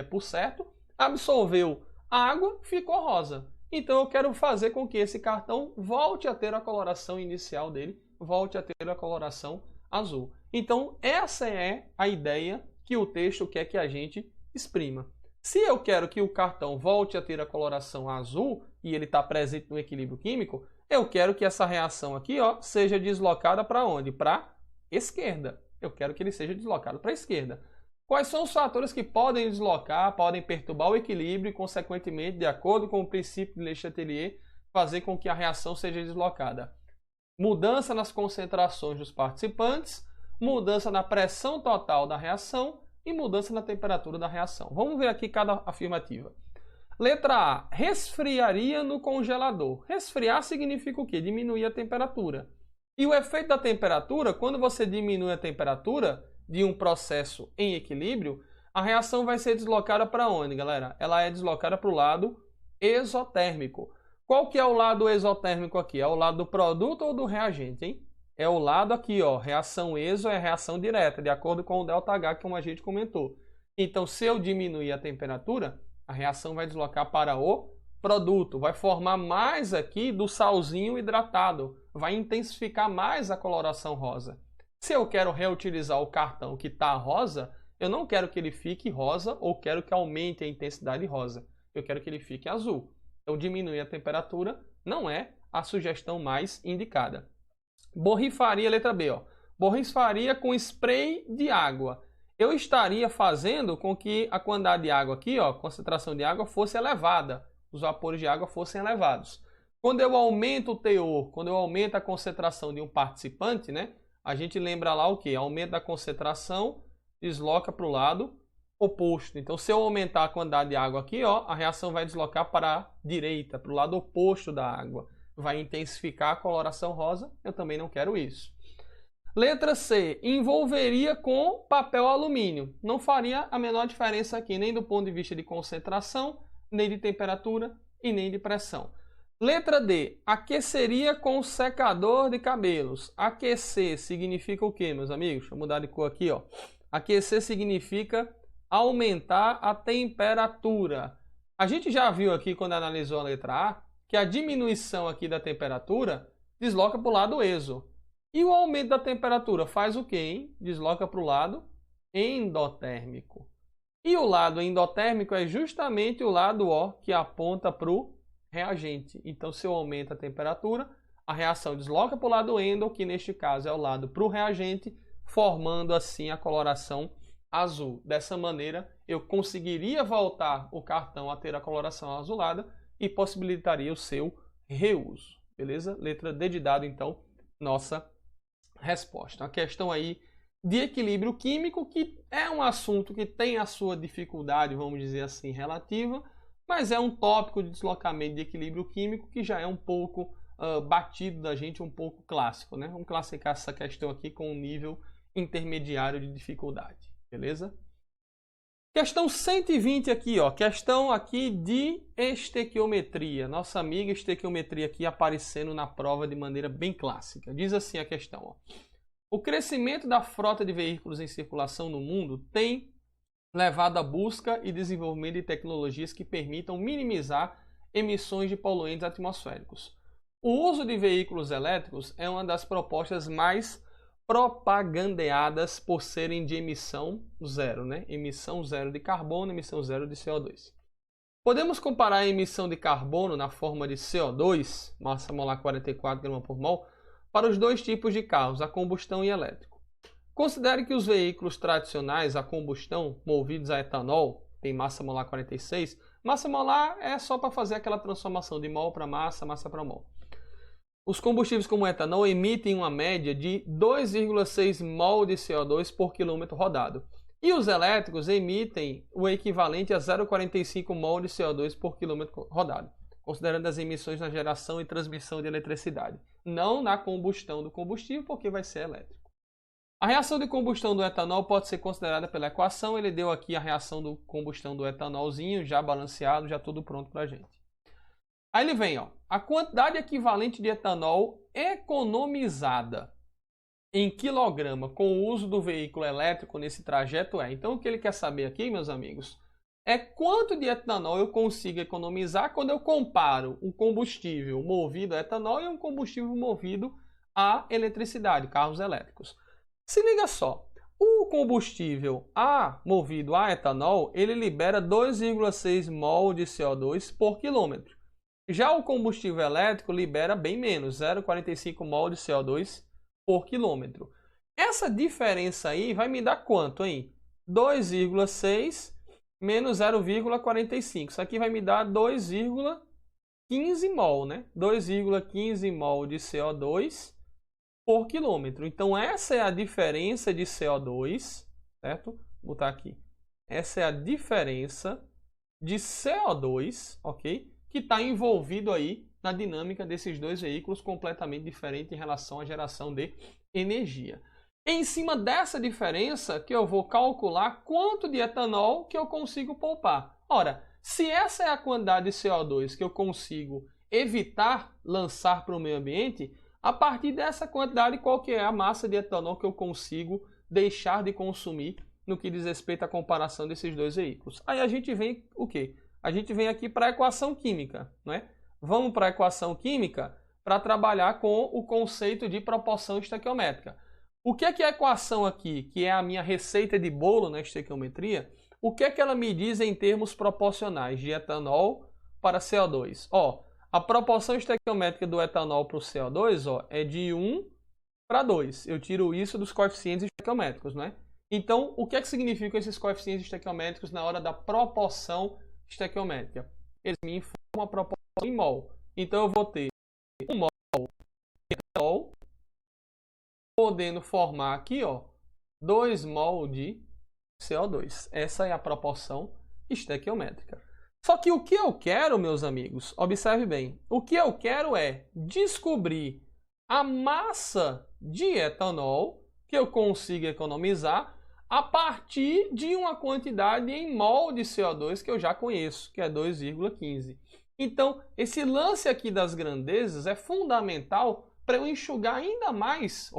por certo, absorveu água, ficou rosa. Então eu quero fazer com que esse cartão volte a ter a coloração inicial dele, volte a ter a coloração azul. Então essa é a ideia que o texto quer que a gente exprima. Se eu quero que o cartão volte a ter a coloração azul e ele está presente no equilíbrio químico, eu quero que essa reação aqui, ó, seja deslocada para onde? Para a esquerda. Eu quero que ele seja deslocado para a esquerda. Quais são os fatores que podem deslocar, podem perturbar o equilíbrio e, consequentemente, de acordo com o princípio de Le Chatelier, fazer com que a reação seja deslocada? Mudança nas concentrações dos participantes, mudança na pressão total da reação e mudança na temperatura da reação. Vamos ver aqui cada afirmativa. Letra A. Resfriaria no congelador. Resfriar significa o quê? Diminuir a temperatura. E o efeito da temperatura, quando você diminui a temperatura de um processo em equilíbrio, a reação vai ser deslocada para onde, galera? Ela é deslocada para o lado exotérmico. Qual que é o lado exotérmico aqui? É o lado do produto ou do reagente, hein? É o lado aqui, ó. Reação exo é reação direta, de acordo com o ΔH, como a gente comentou. Então, se eu diminuir a temperatura, a reação vai deslocar para o produto. Vai formar mais aqui do salzinho hidratado. Vai intensificar mais a coloração rosa. Se eu quero reutilizar o cartão que está rosa, eu não quero que ele fique rosa ou quero que aumente a intensidade rosa. Eu quero que ele fique azul. Então, diminuir a temperatura não é a sugestão mais indicada. Borrifaria, letra B. Ó. Borrifaria com spray de água. Eu estaria fazendo com que a quantidade de água aqui, ó, concentração de água, fosse elevada. Os vapores de água fossem elevados. Quando eu aumento o teor, quando eu aumento a concentração de um participante, né? A gente lembra lá o que? Aumento da concentração, desloca para o lado oposto. Então, se eu aumentar a quantidade de água aqui, ó, a reação vai deslocar para a direita, para o lado oposto da água. Vai intensificar a coloração rosa. Eu também não quero isso. Letra C. Envolveria com papel alumínio. Não faria a menor diferença aqui, nem do ponto de vista de concentração, nem de temperatura e nem de pressão. Letra D. Aqueceria com secador de cabelos. Aquecer significa o quê, meus amigos? Deixa eu mudar de cor aqui, ó. Aquecer significa aumentar a temperatura. A gente já viu aqui, quando analisou a letra A, que a diminuição aqui da temperatura desloca para o lado exo. E o aumento da temperatura faz o quê, hein? Desloca para o lado endotérmico. E o lado endotérmico é justamente o lado O que aponta para o reagente. Então, se eu aumento a temperatura, a reação desloca para o lado endo, que neste caso é o lado para o reagente, formando assim a coloração azul. Dessa maneira, eu conseguiria voltar o cartão a ter a coloração azulada e possibilitaria o seu reuso. Beleza? Letra D de dado, então, nossa resposta. A questão aí de equilíbrio químico, que é um assunto que tem a sua dificuldade, vamos dizer assim, relativa, mas é um tópico de deslocamento de equilíbrio químico que já é um pouco batido da gente, um pouco clássico, né? Vamos classificar essa questão aqui com um nível intermediário de dificuldade, beleza? Questão 120 aqui, ó, questão aqui de estequiometria. Nossa amiga estequiometria aqui aparecendo na prova de maneira bem clássica. Diz assim a questão, ó. O crescimento da frota de veículos em circulação no mundo tem levado à busca e desenvolvimento de tecnologias que permitam minimizar emissões de poluentes atmosféricos. O uso de veículos elétricos é uma das propostas mais propagandeadas por serem de emissão zero, né? Emissão zero de carbono, emissão zero de CO2. Podemos comparar a emissão de carbono na forma de CO2, massa molar 44 gramas por mol, para os dois tipos de carros, a combustão e elétrico. Considere que os veículos tradicionais a combustão, movidos a etanol, tem massa molar 46, massa molar é só para fazer aquela transformação de mol para massa, massa para mol. Os combustíveis como o etanol emitem uma média de 2,6 mol de CO2 por quilômetro rodado. E os elétricos emitem o equivalente a 0,45 mol de CO2 por quilômetro rodado, considerando as emissões na geração e transmissão de eletricidade. Não na combustão do combustível, porque vai ser elétrico. A reação de combustão do etanol pode ser considerada pela equação. Ele deu aqui a reação de combustão do etanolzinho, já balanceado, já tudo pronto para a gente. Aí ele vem, ó, a quantidade equivalente de etanol economizada em quilograma com o uso do veículo elétrico nesse trajeto é. Então o que ele quer saber aqui, meus amigos, é quanto de etanol eu consigo economizar quando eu comparo um combustível movido a etanol e um combustível movido a eletricidade, carros elétricos. Se liga só, o combustível movido a etanol, ele libera 2,6 mol de CO2 por quilômetro. Já o combustível elétrico libera bem menos, 0,45 mol de CO2 por quilômetro. Essa diferença aí vai me dar quanto, hein? 2,6 menos 0,45. Isso aqui vai me dar 2,15 mol, né? 2,15 mol de CO2 por quilômetro. Então, essa é a diferença de CO2, certo? Vou botar aqui. Essa é a diferença de CO2, ok? Que está envolvido aí na dinâmica desses dois veículos completamente diferentes em relação à geração de energia. Em cima dessa diferença que eu vou calcular quanto de etanol que eu consigo poupar. Ora, se essa é a quantidade de CO2 que eu consigo evitar lançar para o meio ambiente, a partir dessa quantidade, qual que é a massa de etanol que eu consigo deixar de consumir no que diz respeito à comparação desses dois veículos? Aí a gente vem o quê? A gente vem aqui para a equação química, né? Vamos para a equação química para trabalhar com o conceito de proporção estequiométrica. O que é a equação aqui, que é a minha receita de bolo na estequiometria? O que é que ela me diz em termos proporcionais de etanol para CO2? Ó, a proporção estequiométrica do etanol para o CO2, ó, é de 1 para 2. Eu tiro isso dos coeficientes estequiométricos, né? Então, o que é que significam esses coeficientes estequiométricos na hora da proporção estequiométrica? Eles me informam a proporção em mol. Então, eu vou ter 1 mol de etanol, podendo formar aqui, ó, 2 mol de CO2. Essa é a proporção estequiométrica. Só que o que eu quero, meus amigos, observe bem, o que eu quero é descobrir a massa de etanol que eu consigo economizar a partir de uma quantidade em mol de CO2 que eu já conheço, que é 2,15. Então, esse lance aqui das grandezas é fundamental para eu enxugar ainda mais,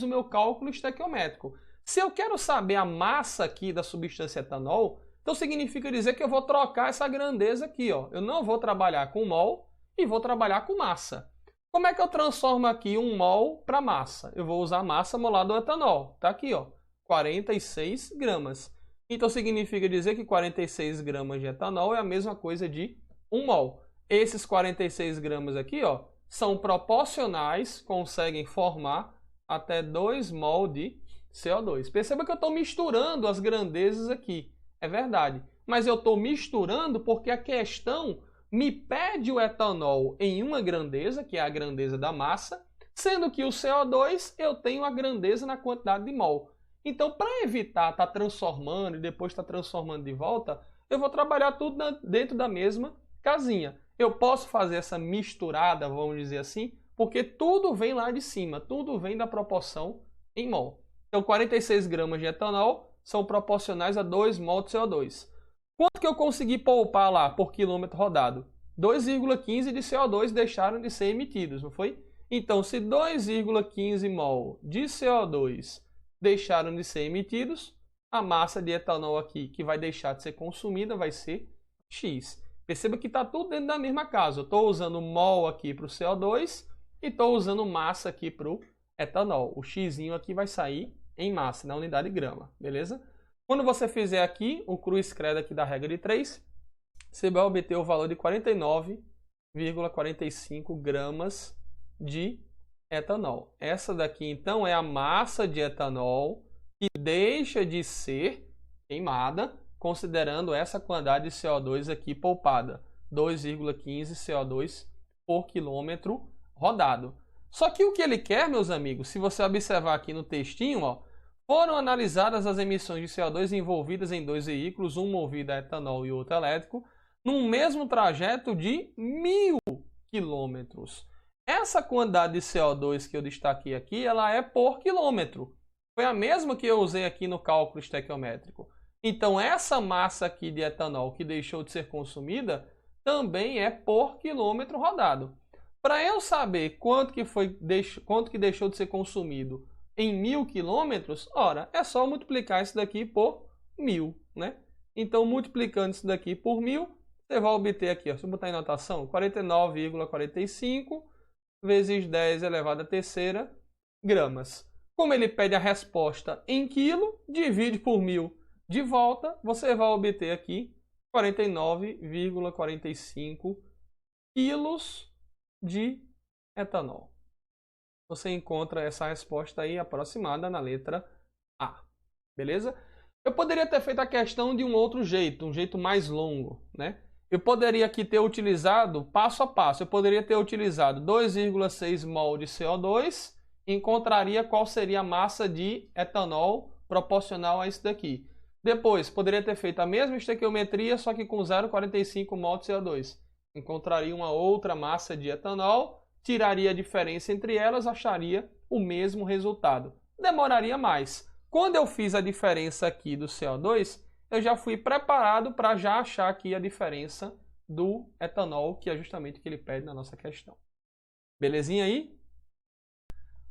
o meu cálculo estequiométrico. Se eu quero saber a massa aqui da substância etanol, então significa dizer que eu vou trocar essa grandeza aqui, ó. Eu não vou trabalhar com mol e vou trabalhar com massa. Como é que eu transformo aqui 1 mol para massa? Eu vou usar a massa molar do etanol. Tá aqui, ó, 46 gramas. Então significa dizer que 46 gramas de etanol é a mesma coisa de 1 mol. Esses 46 gramas aqui, ó, são proporcionais, conseguem formar até 2 mol de CO2. Perceba que eu estou misturando as grandezas aqui. É verdade, mas eu estou misturando porque a questão me pede o etanol em uma grandeza, que é a grandeza da massa, sendo que o CO2 eu tenho a grandeza na quantidade de mol. Então, para evitar estar transformando e depois estar transformando de volta, eu vou trabalhar tudo dentro da mesma casinha. Eu posso fazer essa misturada, vamos dizer assim, porque tudo vem lá de cima, tudo vem da proporção em mol. Então, 46 gramas de etanol são proporcionais a 2 mol de CO2. Quanto que eu consegui poupar lá por quilômetro rodado? 2,15 de CO2 deixaram de ser emitidos, não foi? Então, se 2,15 mol de CO2 deixaram de ser emitidos, a massa de etanol aqui que vai deixar de ser consumida vai ser X. Perceba que está tudo dentro da mesma casa. Eu estou usando mol aqui para o CO2 e estou usando massa aqui para o etanol. O X aqui vai sair em massa, na unidade grama, beleza? Quando você fizer aqui o cruz credo aqui da regra de 3, você vai obter o valor de 49,45 gramas de etanol. Essa daqui, então, é a massa de etanol que deixa de ser queimada, considerando essa quantidade de CO2 aqui poupada, 2,15 CO2 por quilômetro rodado. Só que o que ele quer, meus amigos, se você observar aqui no textinho, ó, foram analisadas as emissões de CO2 envolvidas em dois veículos, um movido a etanol e outro elétrico, num mesmo trajeto de 1.000 quilômetros. Essa quantidade de CO2 que eu destaquei aqui, ela é por quilômetro. Foi a mesma que eu usei aqui no cálculo estequiométrico. Então, essa massa aqui de etanol que deixou de ser consumida também é por quilômetro rodado. Para eu saber quanto que deixou de ser consumido em 1.000 quilômetros, ora, é só multiplicar isso daqui por 1.000, né? Então, multiplicando isso daqui por 1.000, você vai obter aqui, ó, se eu botar em notação, 49,45 vezes 10 elevado à terceira gramas. Como ele pede a resposta em quilo, divide por 1.000 de volta, você vai obter aqui 49,45 quilos de etanol. Você encontra essa resposta aí aproximada na letra A, beleza? Eu poderia ter feito a questão de um outro jeito, um jeito mais longo, né? Eu poderia aqui ter utilizado passo a passo. Eu poderia ter utilizado 2,6 mol de CO2 e encontraria qual seria a massa de etanol proporcional a isso daqui. Depois, poderia ter feito a mesma estequiometria, só que com 0,45 mol de CO2. Encontraria uma outra massa de etanol, tiraria a diferença entre elas, acharia o mesmo resultado. Demoraria mais. Quando eu fiz a diferença aqui do CO2, eu já fui preparado para já achar aqui a diferença do etanol, que é justamente o que ele pede na nossa questão. Belezinha aí?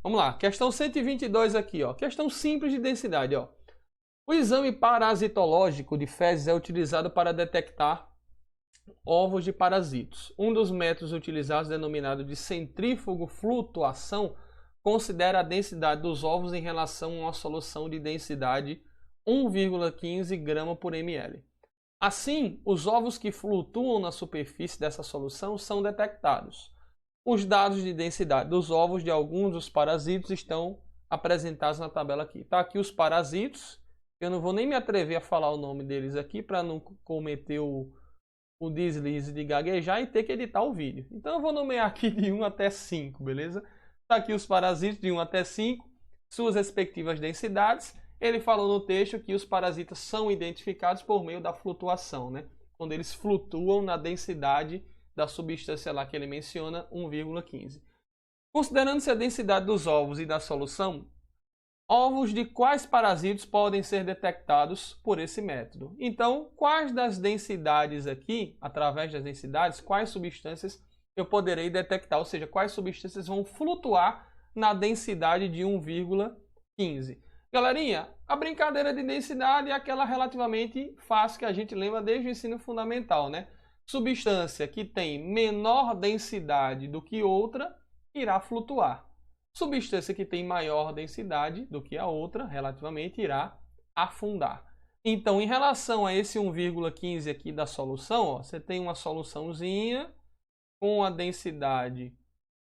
Vamos lá, questão 122 aqui, ó. Questão simples de densidade, ó. O exame parasitológico de fezes é utilizado para detectar ovos de parasitos. Um dos métodos utilizados, denominado de centrífugo flutuação, considera a densidade dos ovos em relação a uma solução de densidade 1,15 grama por ml. Assim, os ovos que flutuam na superfície dessa solução são detectados. Os dados de densidade dos ovos de alguns dos parasitos estão apresentados na tabela aqui. Tá aqui os parasitos. Eu não vou nem me atrever a falar o nome deles aqui para não cometer o deslize de gaguejar e ter que editar o vídeo. Então eu vou nomear aqui de 1 até 5, beleza? Tá aqui os parasitos de 1 até 5, suas respectivas densidades. Ele falou no texto que os parasitas são identificados por meio da flutuação, né? Quando eles flutuam na densidade da substância lá que ele menciona, 1,15. Considerando-se a densidade dos ovos e da solução, ovos de quais parasitos podem ser detectados por esse método? Então, quais das densidades aqui, através das densidades, quais substâncias eu poderei detectar? Ou seja, quais substâncias vão flutuar na densidade de 1,15? Galerinha, a brincadeira de densidade é aquela relativamente fácil que a gente lembra desde o ensino fundamental, né? Substância que tem menor densidade do que outra irá flutuar. Substância que tem maior densidade do que a outra, relativamente, irá afundar. Então, em relação a esse 1,15 aqui da solução, ó, você tem uma soluçãozinha com a densidade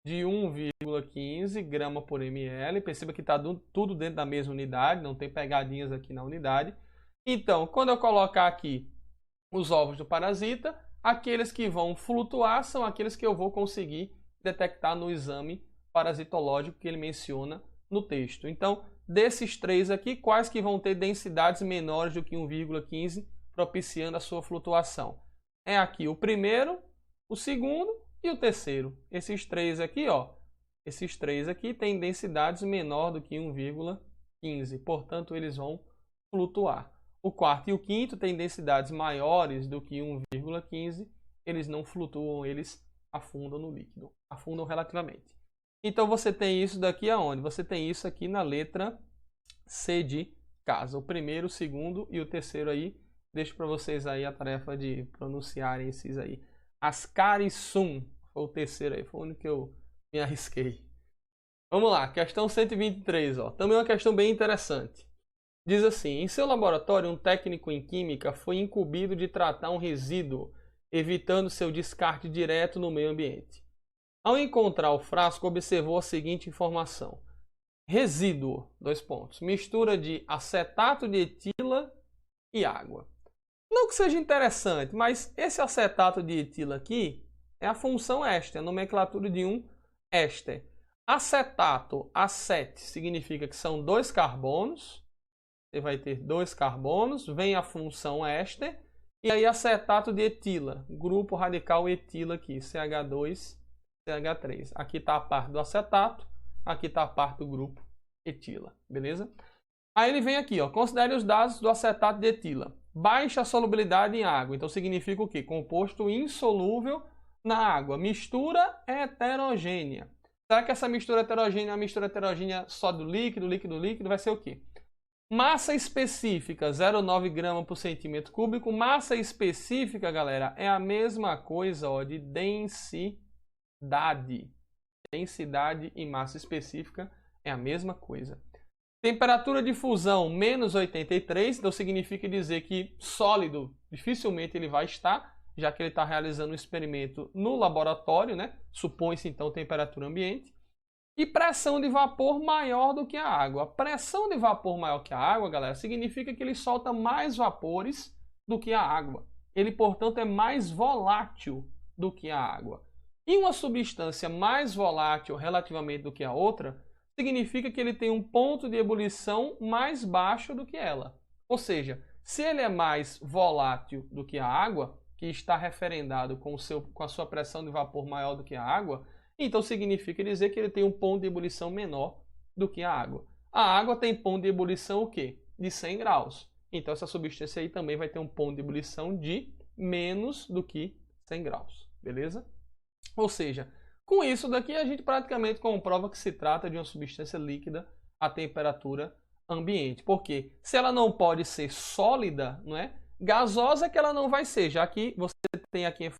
de 1,15 grama por ml. Perceba que está tudo dentro da mesma unidade, não tem pegadinhas aqui na unidade. Então, quando eu colocar aqui os ovos do parasita, aqueles que vão flutuar são aqueles que eu vou conseguir detectar no exame parasitológico que ele menciona no texto. Então, desses três aqui, quais que vão ter densidades menores do que 1,15, propiciando a sua flutuação? É aqui o primeiro, o segundo e o terceiro. Esses três aqui, ó, esses três aqui têm densidades menor do que 1,15, portanto, eles vão flutuar. O quarto e o quinto têm densidades maiores do que 1,15, eles não flutuam, eles afundam no líquido, afundam relativamente. Então, você tem isso daqui aonde? Você tem isso aqui na letra C de casa. O primeiro, o segundo e o terceiro aí deixo para vocês aí a tarefa de pronunciarem esses aí. Ascarisum foi o terceiro aí, foi o único que eu me arrisquei. Vamos lá, questão 123, ó. Também uma questão bem interessante. Diz assim: em seu laboratório, um técnico em química foi incumbido de tratar um resíduo, evitando seu descarte direto no meio ambiente. Ao encontrar o frasco, observou a seguinte informação: resíduo, mistura de acetato de etila e água. Não que seja interessante, mas esse acetato de etila aqui é a função éster, a nomenclatura de um éster. Acetato, acete, significa que são 2 carbonos. Você vai ter 2 carbonos, vem a função éster, e aí acetato de etila, grupo radical etila aqui, CH2, CH3. Aqui está a parte do acetato, aqui está a parte do grupo etila, beleza? Aí ele vem aqui, ó, considere os dados do acetato de etila. Baixa solubilidade em água, então significa o quê? Composto insolúvel na água. Mistura heterogênea. Será que essa mistura heterogênea é uma mistura heterogênea só do líquido, líquido? Vai ser o quê? Massa específica, 0,9 gramas por centímetro cúbico. Massa específica, galera, é a mesma coisa, ó, de densidade. Densidade e massa específica é a mesma coisa. Temperatura de fusão, menos 83, então significa dizer que sólido dificilmente ele vai estar, já que ele está realizando um experimento no laboratório, né? Supõe-se então temperatura ambiente. E pressão de vapor maior do que a água. Pressão de vapor maior que a água, galera, significa que ele solta mais vapores do que a água. Ele, portanto, é mais volátil do que a água. E uma substância mais volátil relativamente do que a outra, significa que ele tem um ponto de ebulição mais baixo do que ela. Ou seja, se ele é mais volátil do que a água, que está referendado com a sua pressão de vapor maior do que a água, então significa dizer que ele tem um ponto de ebulição menor do que a água. A água tem ponto de ebulição o quê? De 100 graus. Então essa substância aí também vai ter um ponto de ebulição de menos do que 100 graus. Beleza? Ou seja, com isso daqui a gente praticamente comprova que se trata de uma substância líquida a temperatura ambiente. Porque se ela não pode ser sólida, não é? Gasosa que ela não vai ser, já que você tem aqui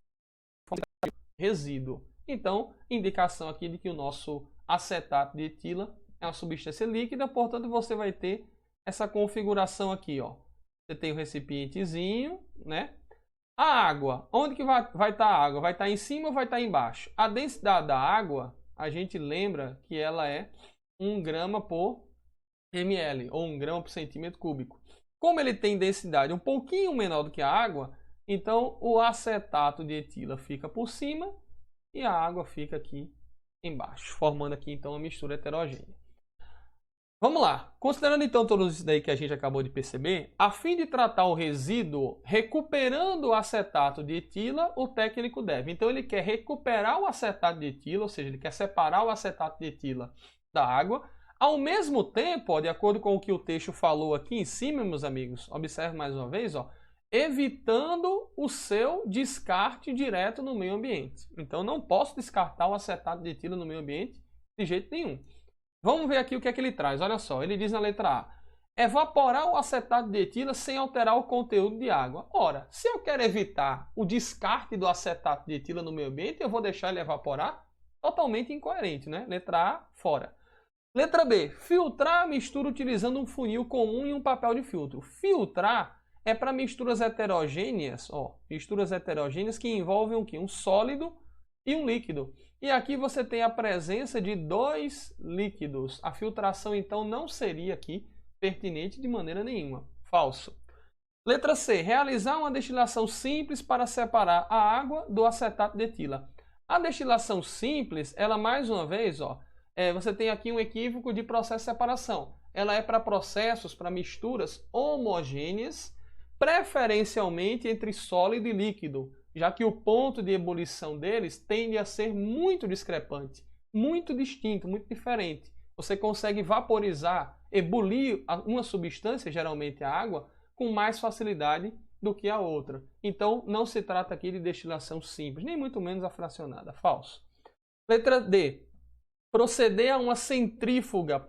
resíduo. Então, indicação aqui de que o nosso acetato de etila é uma substância líquida, portanto você vai ter essa configuração aqui, ó. Você tem o recipientezinho, né? A água, onde que vai estar a água? Vai estar em cima ou vai estar embaixo? A densidade da água, a gente lembra que ela é 1 grama por ml, ou 1 grama por centímetro cúbico. Como ele tem densidade um pouquinho menor do que a água, então o acetato de etila fica por cima e a água fica aqui embaixo, formando aqui então uma mistura heterogênea. Vamos lá, considerando então tudo isso daí que a gente acabou de perceber, a fim de tratar o resíduo recuperando o acetato de etila, o técnico deve. Então ele quer recuperar o acetato de etila, ou seja, ele quer separar o acetato de etila da água. Ao mesmo tempo, ó, de acordo com o que o texto falou aqui em cima, meus amigos, observe mais uma vez, ó, evitando o seu descarte direto no meio ambiente. Então não posso descartar o acetato de etila no meio ambiente de jeito nenhum. Vamos ver aqui o que é que ele traz. Olha só, ele diz na letra A: evaporar o acetato de etila sem alterar o conteúdo de água. Ora, se eu quero evitar o descarte do acetato de etila no meio ambiente, eu vou deixar ele evaporar? Totalmente incoerente, né? Letra A, fora. Letra B, filtrar a mistura utilizando um funil comum e um papel de filtro. Filtrar é para misturas heterogêneas, ó, misturas heterogêneas que envolvem o quê? Um sólido e um líquido. E aqui você tem a presença de 2 líquidos. A filtração, então, não seria aqui pertinente de maneira nenhuma. Falso. Letra C. Realizar uma destilação simples para separar a água do acetato de etila. A destilação simples, ela mais uma vez, ó, você tem aqui um equívoco de processo de separação. Ela é para processos, para misturas homogêneas, preferencialmente entre sólido e líquido, já que o ponto de ebulição deles tende a ser muito discrepante, muito distinto, muito diferente. Você consegue vaporizar, ebulir uma substância, geralmente a água, com mais facilidade do que a outra. Então, não se trata aqui de destilação simples, nem muito menos a fracionada. Falso. Letra D. Proceder a uma centrífuga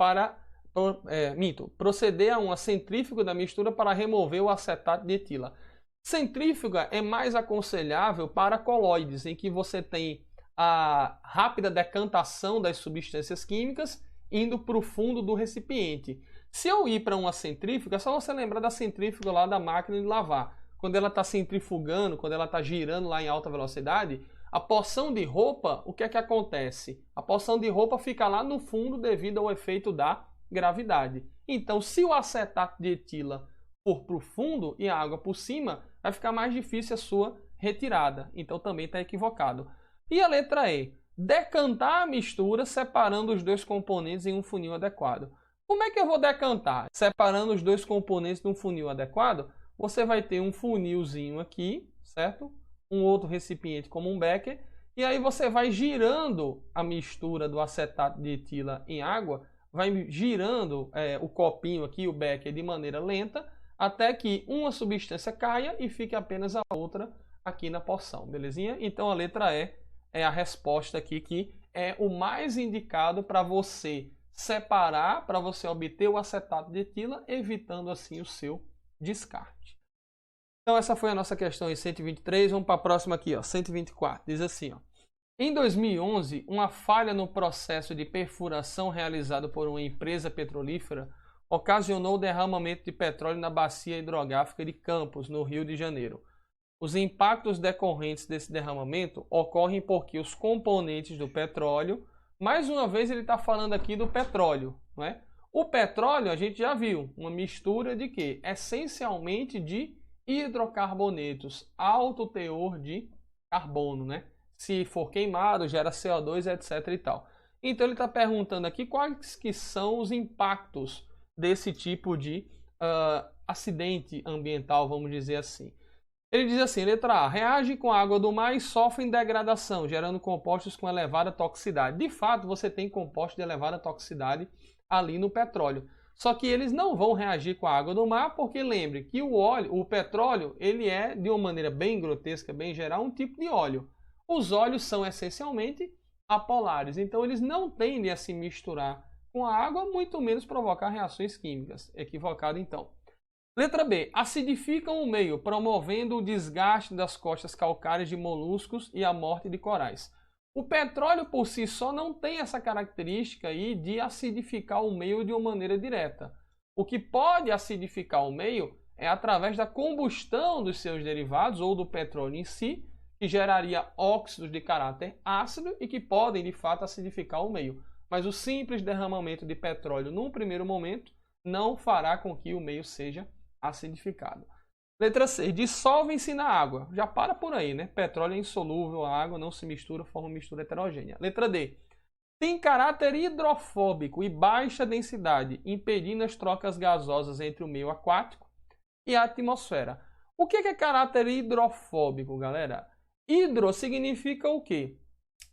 proceder a uma centrífuga da mistura para remover o acetato de etila. Centrífuga é mais aconselhável para coloides, em que você tem a rápida decantação das substâncias químicas indo para o fundo do recipiente. Se eu ir para uma centrífuga, é só você lembrar da centrífuga lá da máquina de lavar. Quando ela está centrifugando, quando ela está girando lá em alta velocidade, a porção de roupa, o que é que acontece? A porção de roupa fica lá no fundo devido ao efeito da gravidade. Então, se o acetato de etila for para o fundo e a água por cima, vai ficar mais difícil a sua retirada. Então, também está equivocado. E a letra E, decantar a mistura separando os dois componentes em um funil adequado. Como é que eu vou decantar? Separando os dois componentes de um funil adequado, você vai ter um funilzinho aqui, certo? Um outro recipiente como um becker, e aí você vai girando a mistura do acetato de etila em água, vai girando o copinho aqui, o becker, de maneira lenta, até que uma substância caia e fique apenas a outra aqui na porção, belezinha? Então a letra E é a resposta aqui que é o mais indicado para você separar, para você obter o acetato de etila, evitando assim o seu descarte. Então essa foi a nossa questão em 123, vamos para a próxima aqui, ó, 124. Diz assim, ó: em 2011, uma falha no processo de perfuração realizado por uma empresa petrolífera ocasionou o derramamento de petróleo na bacia hidrográfica de Campos, no Rio de Janeiro. Os impactos decorrentes desse derramamento ocorrem porque os componentes do petróleo, mais uma vez ele está falando aqui do petróleo, não é? O petróleo a gente já viu, uma mistura de quê? Essencialmente de hidrocarbonetos, alto teor de carbono, né? Se for queimado, gera CO2, etc. e tal. Então ele está perguntando aqui quais que são os impactos desse tipo de acidente ambiental, vamos dizer assim. Ele diz assim, letra A, reage com a água do mar e sofrem degradação, gerando compostos com elevada toxicidade. De fato, você tem compostos de elevada toxicidade ali no petróleo. Só que eles não vão reagir com a água do mar, porque lembre que o petróleo, ele é, de uma maneira bem grotesca, bem geral, um tipo de óleo. Os óleos são essencialmente apolares, então eles não tendem a se misturar com a água, muito menos provocar reações químicas. Equivocado então. Letra B. Acidificam o meio, promovendo o desgaste das costas calcárias de moluscos e a morte de corais. O petróleo por si só não tem essa característica aí de acidificar o meio de uma maneira direta. O que pode acidificar o meio é através da combustão dos seus derivados ou do petróleo em si, que geraria óxidos de caráter ácido e que podem de fato acidificar o meio. Mas o simples derramamento de petróleo num primeiro momento não fará com que o meio seja acidificado. Letra C. Dissolvem-se na água. Já para por aí, né? Petróleo é insolúvel, a água não se mistura, forma mistura heterogênea. Letra D. Tem caráter hidrofóbico e baixa densidade, impedindo as trocas gasosas entre o meio aquático e a atmosfera. O que é caráter hidrofóbico, galera? Hidro significa o quê?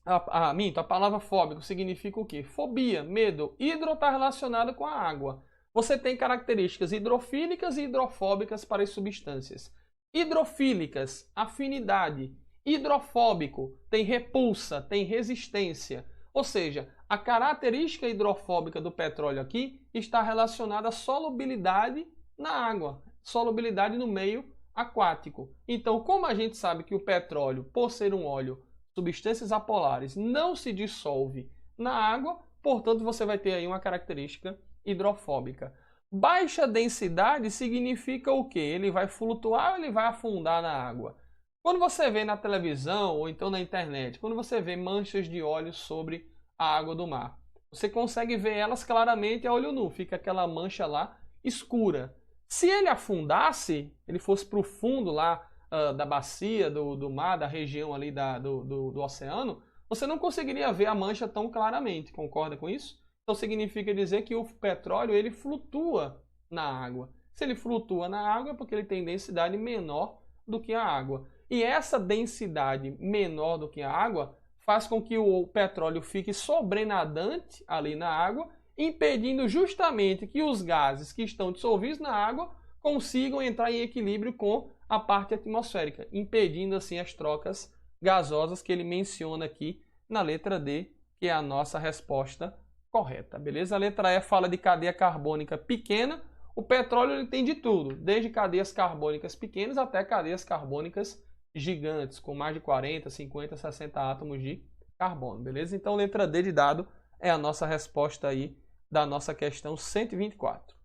A palavra fóbico significa o quê? Fobia, medo. Hidro está relacionado com a água. Você tem características hidrofílicas e hidrofóbicas para as substâncias. Hidrofílicas, afinidade. Hidrofóbico, tem repulsa, tem resistência. Ou seja, a característica hidrofóbica do petróleo aqui está relacionada à solubilidade na água, solubilidade no meio aquático. Então, como a gente sabe que o petróleo, por ser um óleo, substâncias apolares, não se dissolve na água, portanto, você vai ter aí uma característica hidrofóbica. Baixa densidade significa o quê? Ele vai flutuar ou ele vai afundar na água? Quando você vê na televisão ou então na internet, quando você vê manchas de óleo sobre a água do mar, você consegue ver elas claramente a olho nu, fica aquela mancha lá escura. Se ele afundasse, ele fosse para o fundo lá da bacia, do mar, da região ali do oceano, você não conseguiria ver a mancha tão claramente, concorda com isso? Então significa dizer que o petróleo ele flutua na água. Se ele flutua na água é porque ele tem densidade menor do que a água. E essa densidade menor do que a água faz com que o petróleo fique sobrenadante ali na água, impedindo justamente que os gases que estão dissolvidos na água consigam entrar em equilíbrio com a parte atmosférica, impedindo assim as trocas gasosas que ele menciona aqui na letra D, que é a nossa resposta correta, beleza? A letra E fala de cadeia carbônica pequena, O petróleo ele tem de tudo, desde cadeias carbônicas pequenas até cadeias carbônicas gigantes, com mais de 40, 50, 60 átomos de carbono, beleza? Então, letra D de dado é a nossa resposta aí da nossa questão 124.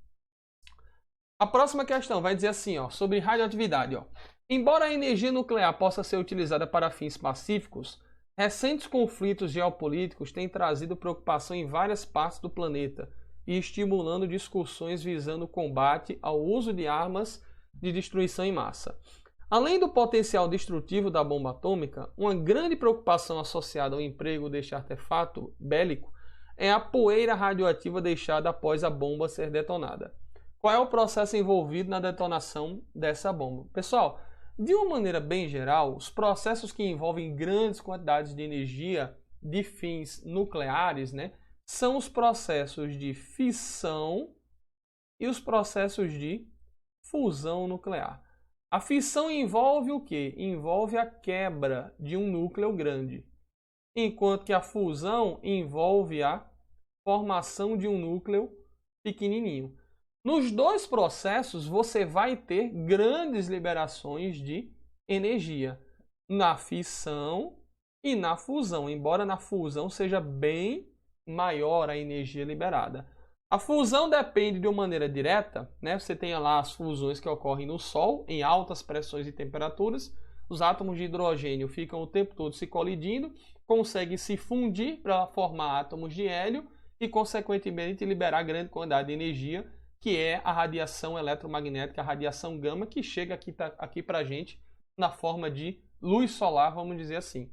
A próxima questão vai dizer assim, ó, sobre radioatividade. Ó. Embora a energia nuclear possa ser utilizada para fins pacíficos, recentes conflitos geopolíticos têm trazido preocupação em várias partes do planeta e estimulando discussões visando o combate ao uso de armas de destruição em massa. Além do potencial destrutivo da bomba atômica, uma grande preocupação associada ao emprego deste artefato bélico é a poeira radioativa deixada após a bomba ser detonada. Qual é o processo envolvido na detonação dessa bomba? Pessoal, de uma maneira bem geral, os processos que envolvem grandes quantidades de energia de fins nucleares, né, são os processos de fissão e os processos de fusão nuclear. A fissão envolve o quê? Envolve a quebra de um núcleo grande, enquanto que a fusão envolve a formação de um núcleo pequenininho. Nos dois processos, você vai ter grandes liberações de energia, na fissão e na fusão, embora na fusão seja bem maior a energia liberada. A fusão depende de uma maneira direta, né? Você tem lá as fusões que ocorrem no Sol, em altas pressões e temperaturas. Os átomos de hidrogênio ficam o tempo todo se colidindo, conseguem se fundir para formar átomos de hélio e, consequentemente, liberar grande quantidade de energia, que é a radiação eletromagnética, a radiação gama, que chega aqui para a gente na forma de luz solar, vamos dizer assim.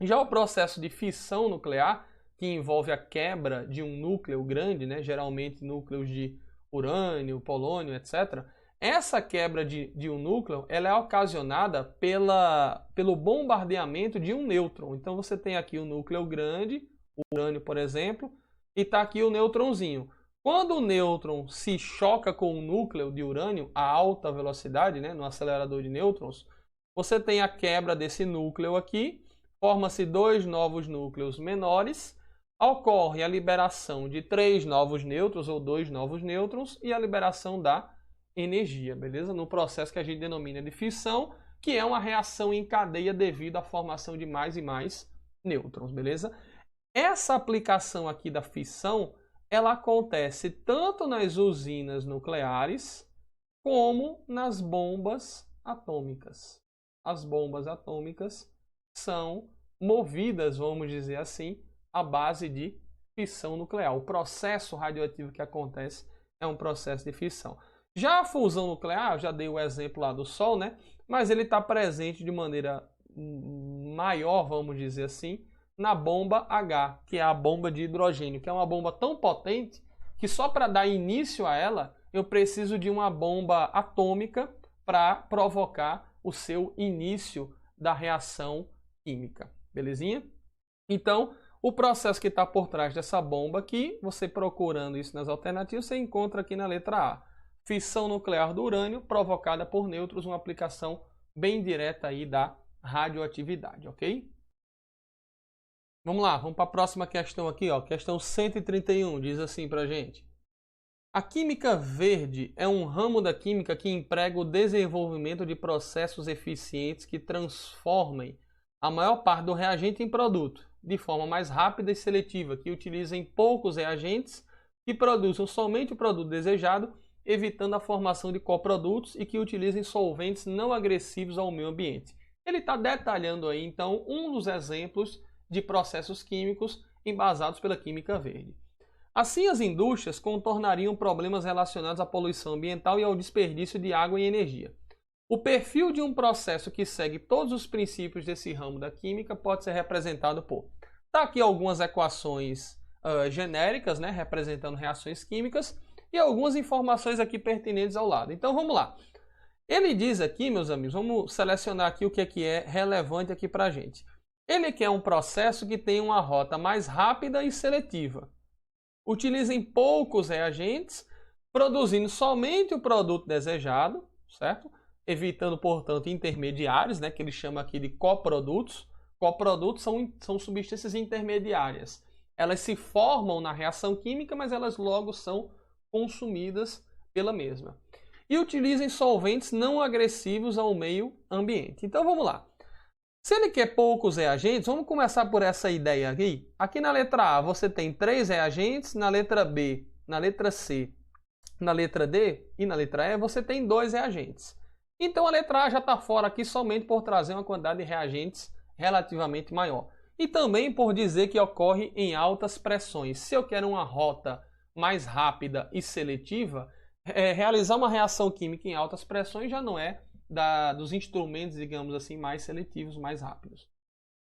Já o processo de fissão nuclear, que envolve a quebra de um núcleo grande, né, geralmente núcleos de urânio, polônio, etc., essa quebra de um núcleo ela é ocasionada pelo bombardeamento de um nêutron. Então você tem aqui o núcleo grande, o urânio, por exemplo, e está aqui o nêutronzinho. Quando o nêutron se choca com o núcleo de urânio a alta velocidade, né, no acelerador de nêutrons, você tem a quebra desse núcleo aqui, forma-se dois novos núcleos menores, ocorre a liberação de 3 novos nêutrons ou 2 novos nêutrons e a liberação da energia, beleza? No processo que a gente denomina de fissão, que é uma reação em cadeia devido à formação de mais e mais nêutrons, beleza? Essa aplicação aqui da fissão, ela acontece tanto nas usinas nucleares como nas bombas atômicas. As bombas atômicas são movidas, vamos dizer assim, à base de fissão nuclear. O processo radioativo que acontece é um processo de fissão. Já a fusão nuclear, eu já dei o exemplo lá do Sol, né? Mas ele está presente de maneira maior, vamos dizer assim, na bomba H, que é a bomba de hidrogênio, que é uma bomba tão potente que só para dar início a ela, eu preciso de uma bomba atômica para provocar o seu início da reação química. Belezinha? Então, o processo que está por trás dessa bomba aqui, você procurando isso nas alternativas, você encontra aqui na letra A. Fissão nuclear do urânio provocada por nêutrons, uma aplicação bem direta aí da radioatividade, ok? Vamos lá, vamos para a próxima questão aqui, ó. Questão 131, diz assim pra gente. A química verde é um ramo da química que emprega o desenvolvimento de processos eficientes que transformem a maior parte do reagente em produto, de forma mais rápida e seletiva, que utilizem poucos reagentes, que produzam somente o produto desejado, evitando a formação de coprodutos e que utilizem solventes não agressivos ao meio ambiente. Ele está detalhando aí, então, um dos exemplos de processos químicos embasados pela química verde. Assim, as indústrias contornariam problemas relacionados à poluição ambiental e ao desperdício de água e energia. O perfil de um processo que segue todos os princípios desse ramo da química pode ser representado por... Está aqui algumas equações genéricas, né, representando reações químicas, e algumas informações aqui pertinentes ao lado. Então vamos lá. Ele diz aqui, meus amigos, vamos selecionar aqui o que é relevante aqui para a gente. Ele quer um processo que tenha uma rota mais rápida e seletiva. Utilizem poucos reagentes, produzindo somente o produto desejado, certo? Evitando, portanto, intermediários, né, que ele chama aqui de coprodutos. Coprodutos são substâncias intermediárias. Elas se formam na reação química, mas elas logo são consumidas pela mesma. E utilizem solventes não agressivos ao meio ambiente. Então vamos lá. Se ele quer poucos reagentes, vamos começar por essa ideia aqui. Aqui na letra A você tem 3 reagentes, na letra B, na letra C, na letra D e na letra E você tem 2 reagentes. Então a letra A já está fora aqui somente por trazer uma quantidade de reagentes relativamente maior. E também por dizer que ocorre em altas pressões. Se eu quero uma rota mais rápida e seletiva, realizar uma reação química em altas pressões já não é dos instrumentos, digamos assim, mais seletivos, mais rápidos.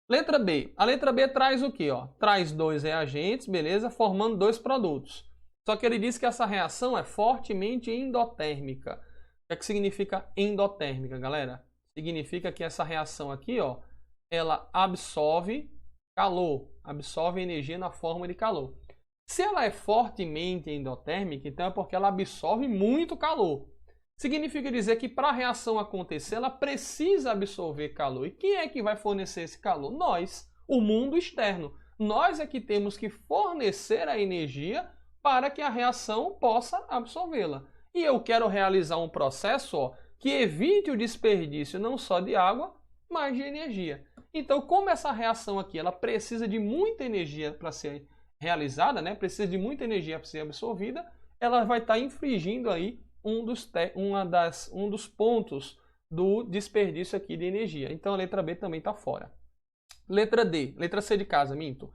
Letra B. A letra B traz o quê? Traz 2 reagentes, beleza? Formando 2 produtos. Só que ele diz que essa reação é fortemente endotérmica. O que significa endotérmica, galera? Significa que essa reação aqui, ela absorve calor, absorve energia na forma de calor. Se ela é fortemente endotérmica, então é porque ela absorve muito calor. Significa dizer que para a reação acontecer, ela precisa absorver calor. E quem é que vai fornecer esse calor? Nós, o mundo externo. Nós é que temos que fornecer a energia para que a reação possa absorvê-la. E eu quero realizar um processo que evite o desperdício não só de água, mas de energia. Então, como essa reação aqui ela precisa de muita energia para ser realizada, né? Precisa de muita energia para ser absorvida, ela vai estar infringindo aí um dos pontos do desperdício aqui de energia. Então a letra B também está fora. Letra D, letra C de casa, minto.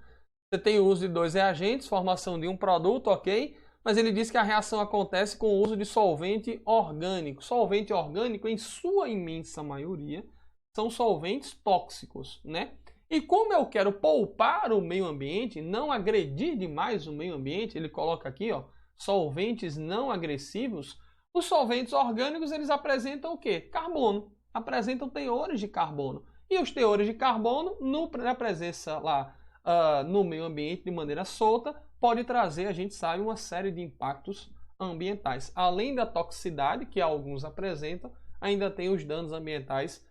Você tem o uso de 2 reagentes, formação de um produto, ok? Mas ele diz que a reação acontece com o uso de solvente orgânico. Solvente orgânico, em sua imensa maioria, são solventes tóxicos, né? E como eu quero poupar o meio ambiente, não agredir demais o meio ambiente, ele coloca aqui, solventes não agressivos. Os solventes orgânicos, eles apresentam o quê? Carbono. Apresentam teores de carbono. E os teores de carbono, na presença lá no meio ambiente de maneira solta, pode trazer, a gente sabe, uma série de impactos ambientais. Além da toxicidade, que alguns apresentam, ainda tem os danos ambientais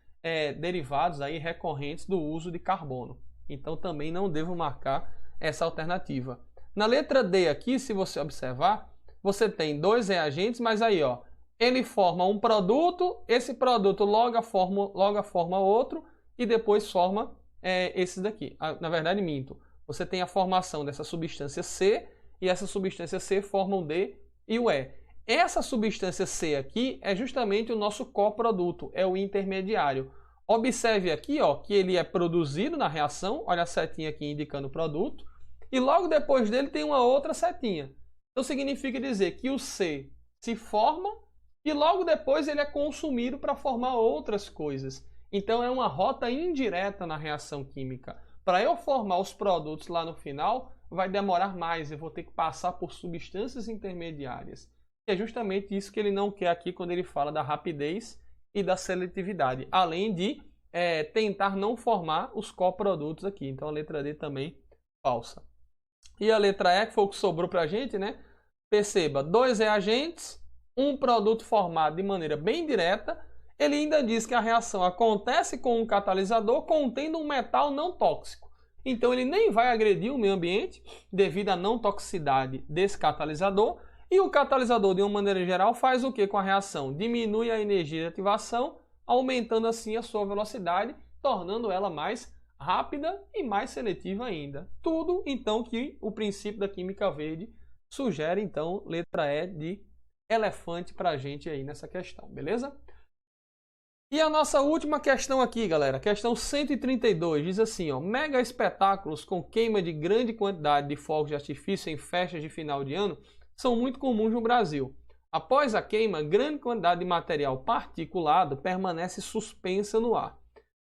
derivados aí recorrentes do uso de carbono. Então também não devo marcar essa alternativa. Na letra D aqui, se você observar, você tem 2 reagentes, mas aí ele forma um produto, esse produto logo forma outro e depois forma esses daqui. Na verdade, minto. Você tem a formação dessa substância C e essa substância C forma o D e o E. Essa substância C aqui é justamente o nosso coproduto, é o intermediário. Observe aqui que ele é produzido na reação, olha a setinha aqui indicando o produto, e logo depois dele tem uma outra setinha. Então significa dizer que o C se forma e logo depois ele é consumido para formar outras coisas. Então é uma rota indireta na reação química. Para eu formar os produtos lá no final, vai demorar mais, eu vou ter que passar por substâncias intermediárias. E é justamente isso que ele não quer aqui quando ele fala da rapidez e da seletividade, além de tentar não formar os coprodutos aqui. Então a letra D também falsa. E a letra E, que foi o que sobrou para a gente, né? Perceba, 2 reagentes, um produto formado de maneira bem direta. Ele ainda diz que a reação acontece com um catalisador contendo um metal não tóxico. Então ele nem vai agredir o meio ambiente devido à não toxicidade desse catalisador. E o catalisador, de uma maneira geral, faz o que com a reação? Diminui a energia de ativação, aumentando assim a sua velocidade, tornando ela mais rápida e mais seletiva ainda. Tudo, então, que o princípio da química verde sugere, então, letra E de elefante para a gente aí nessa questão, beleza? E a nossa última questão aqui, galera, questão 132, diz assim, mega espetáculos com queima de grande quantidade de fogos de artifício em festas de final de ano são muito comuns no Brasil. Após a queima, grande quantidade de material particulado permanece suspensa no ar.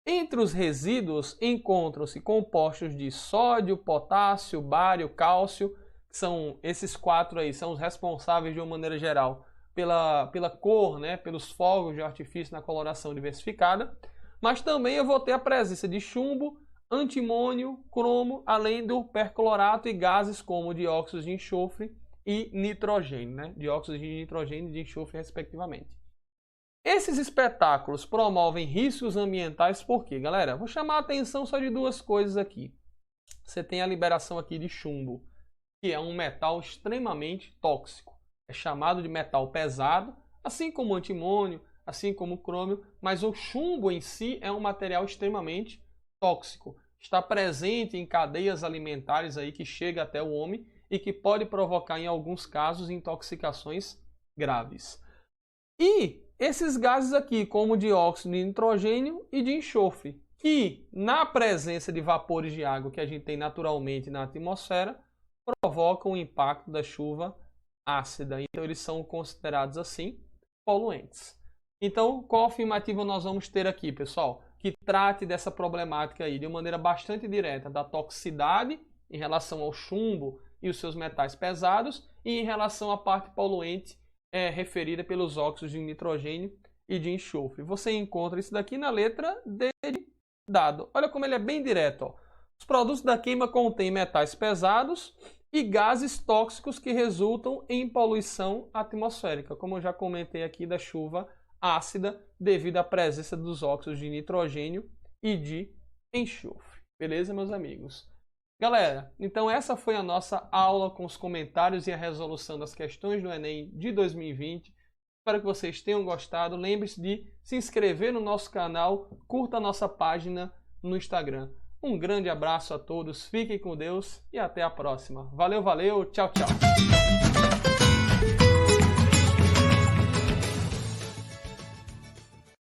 Entre os resíduos encontram-se compostos de sódio, potássio, bário, cálcio, que são esses 4 aí, são os responsáveis de uma maneira geral pela cor, né, pelos fogos de artifício na coloração diversificada. Mas também eu vou ter a presença de chumbo, antimônio, cromo, além do perclorato e gases como dióxido de enxofre e nitrogênio, né, dióxido de nitrogênio e de enxofre respectivamente. Esses espetáculos promovem riscos ambientais por quê, galera? Vou chamar a atenção só de 2 coisas aqui. Você tem a liberação aqui de chumbo, que é um metal extremamente tóxico. é chamado de metal pesado, assim como o antimônio, assim como o crômio, mas o chumbo em si é um material extremamente tóxico. Está presente em cadeias alimentares aí que chega até o homem e que pode provocar, em alguns casos, intoxicações graves. E esses gases aqui, como o dióxido de nitrogênio e de enxofre, que na presença de vapores de água que a gente tem naturalmente na atmosfera, provocam o impacto da chuva ácida. Então eles são considerados assim poluentes. Então, qual afirmativa nós vamos ter aqui, pessoal? Que trate dessa problemática aí de uma maneira bastante direta, da toxicidade em relação ao chumbo e os seus metais pesados e em relação à parte poluente referida pelos óxidos de nitrogênio e de enxofre. Você encontra isso daqui na letra D de dado. Olha como ele é bem direto. Ó. Os produtos da queima contêm metais pesados e gases tóxicos que resultam em poluição atmosférica, como eu já comentei aqui da chuva ácida devido à presença dos óxidos de nitrogênio e de enxofre. Beleza, meus amigos? Galera, então essa foi a nossa aula com os comentários e a resolução das questões do Enem de 2020. Espero que vocês tenham gostado. Lembre-se de se inscrever no nosso canal, curta a nossa página no Instagram. Um grande abraço a todos, fiquem com Deus e até a próxima. Valeu, valeu, tchau, tchau.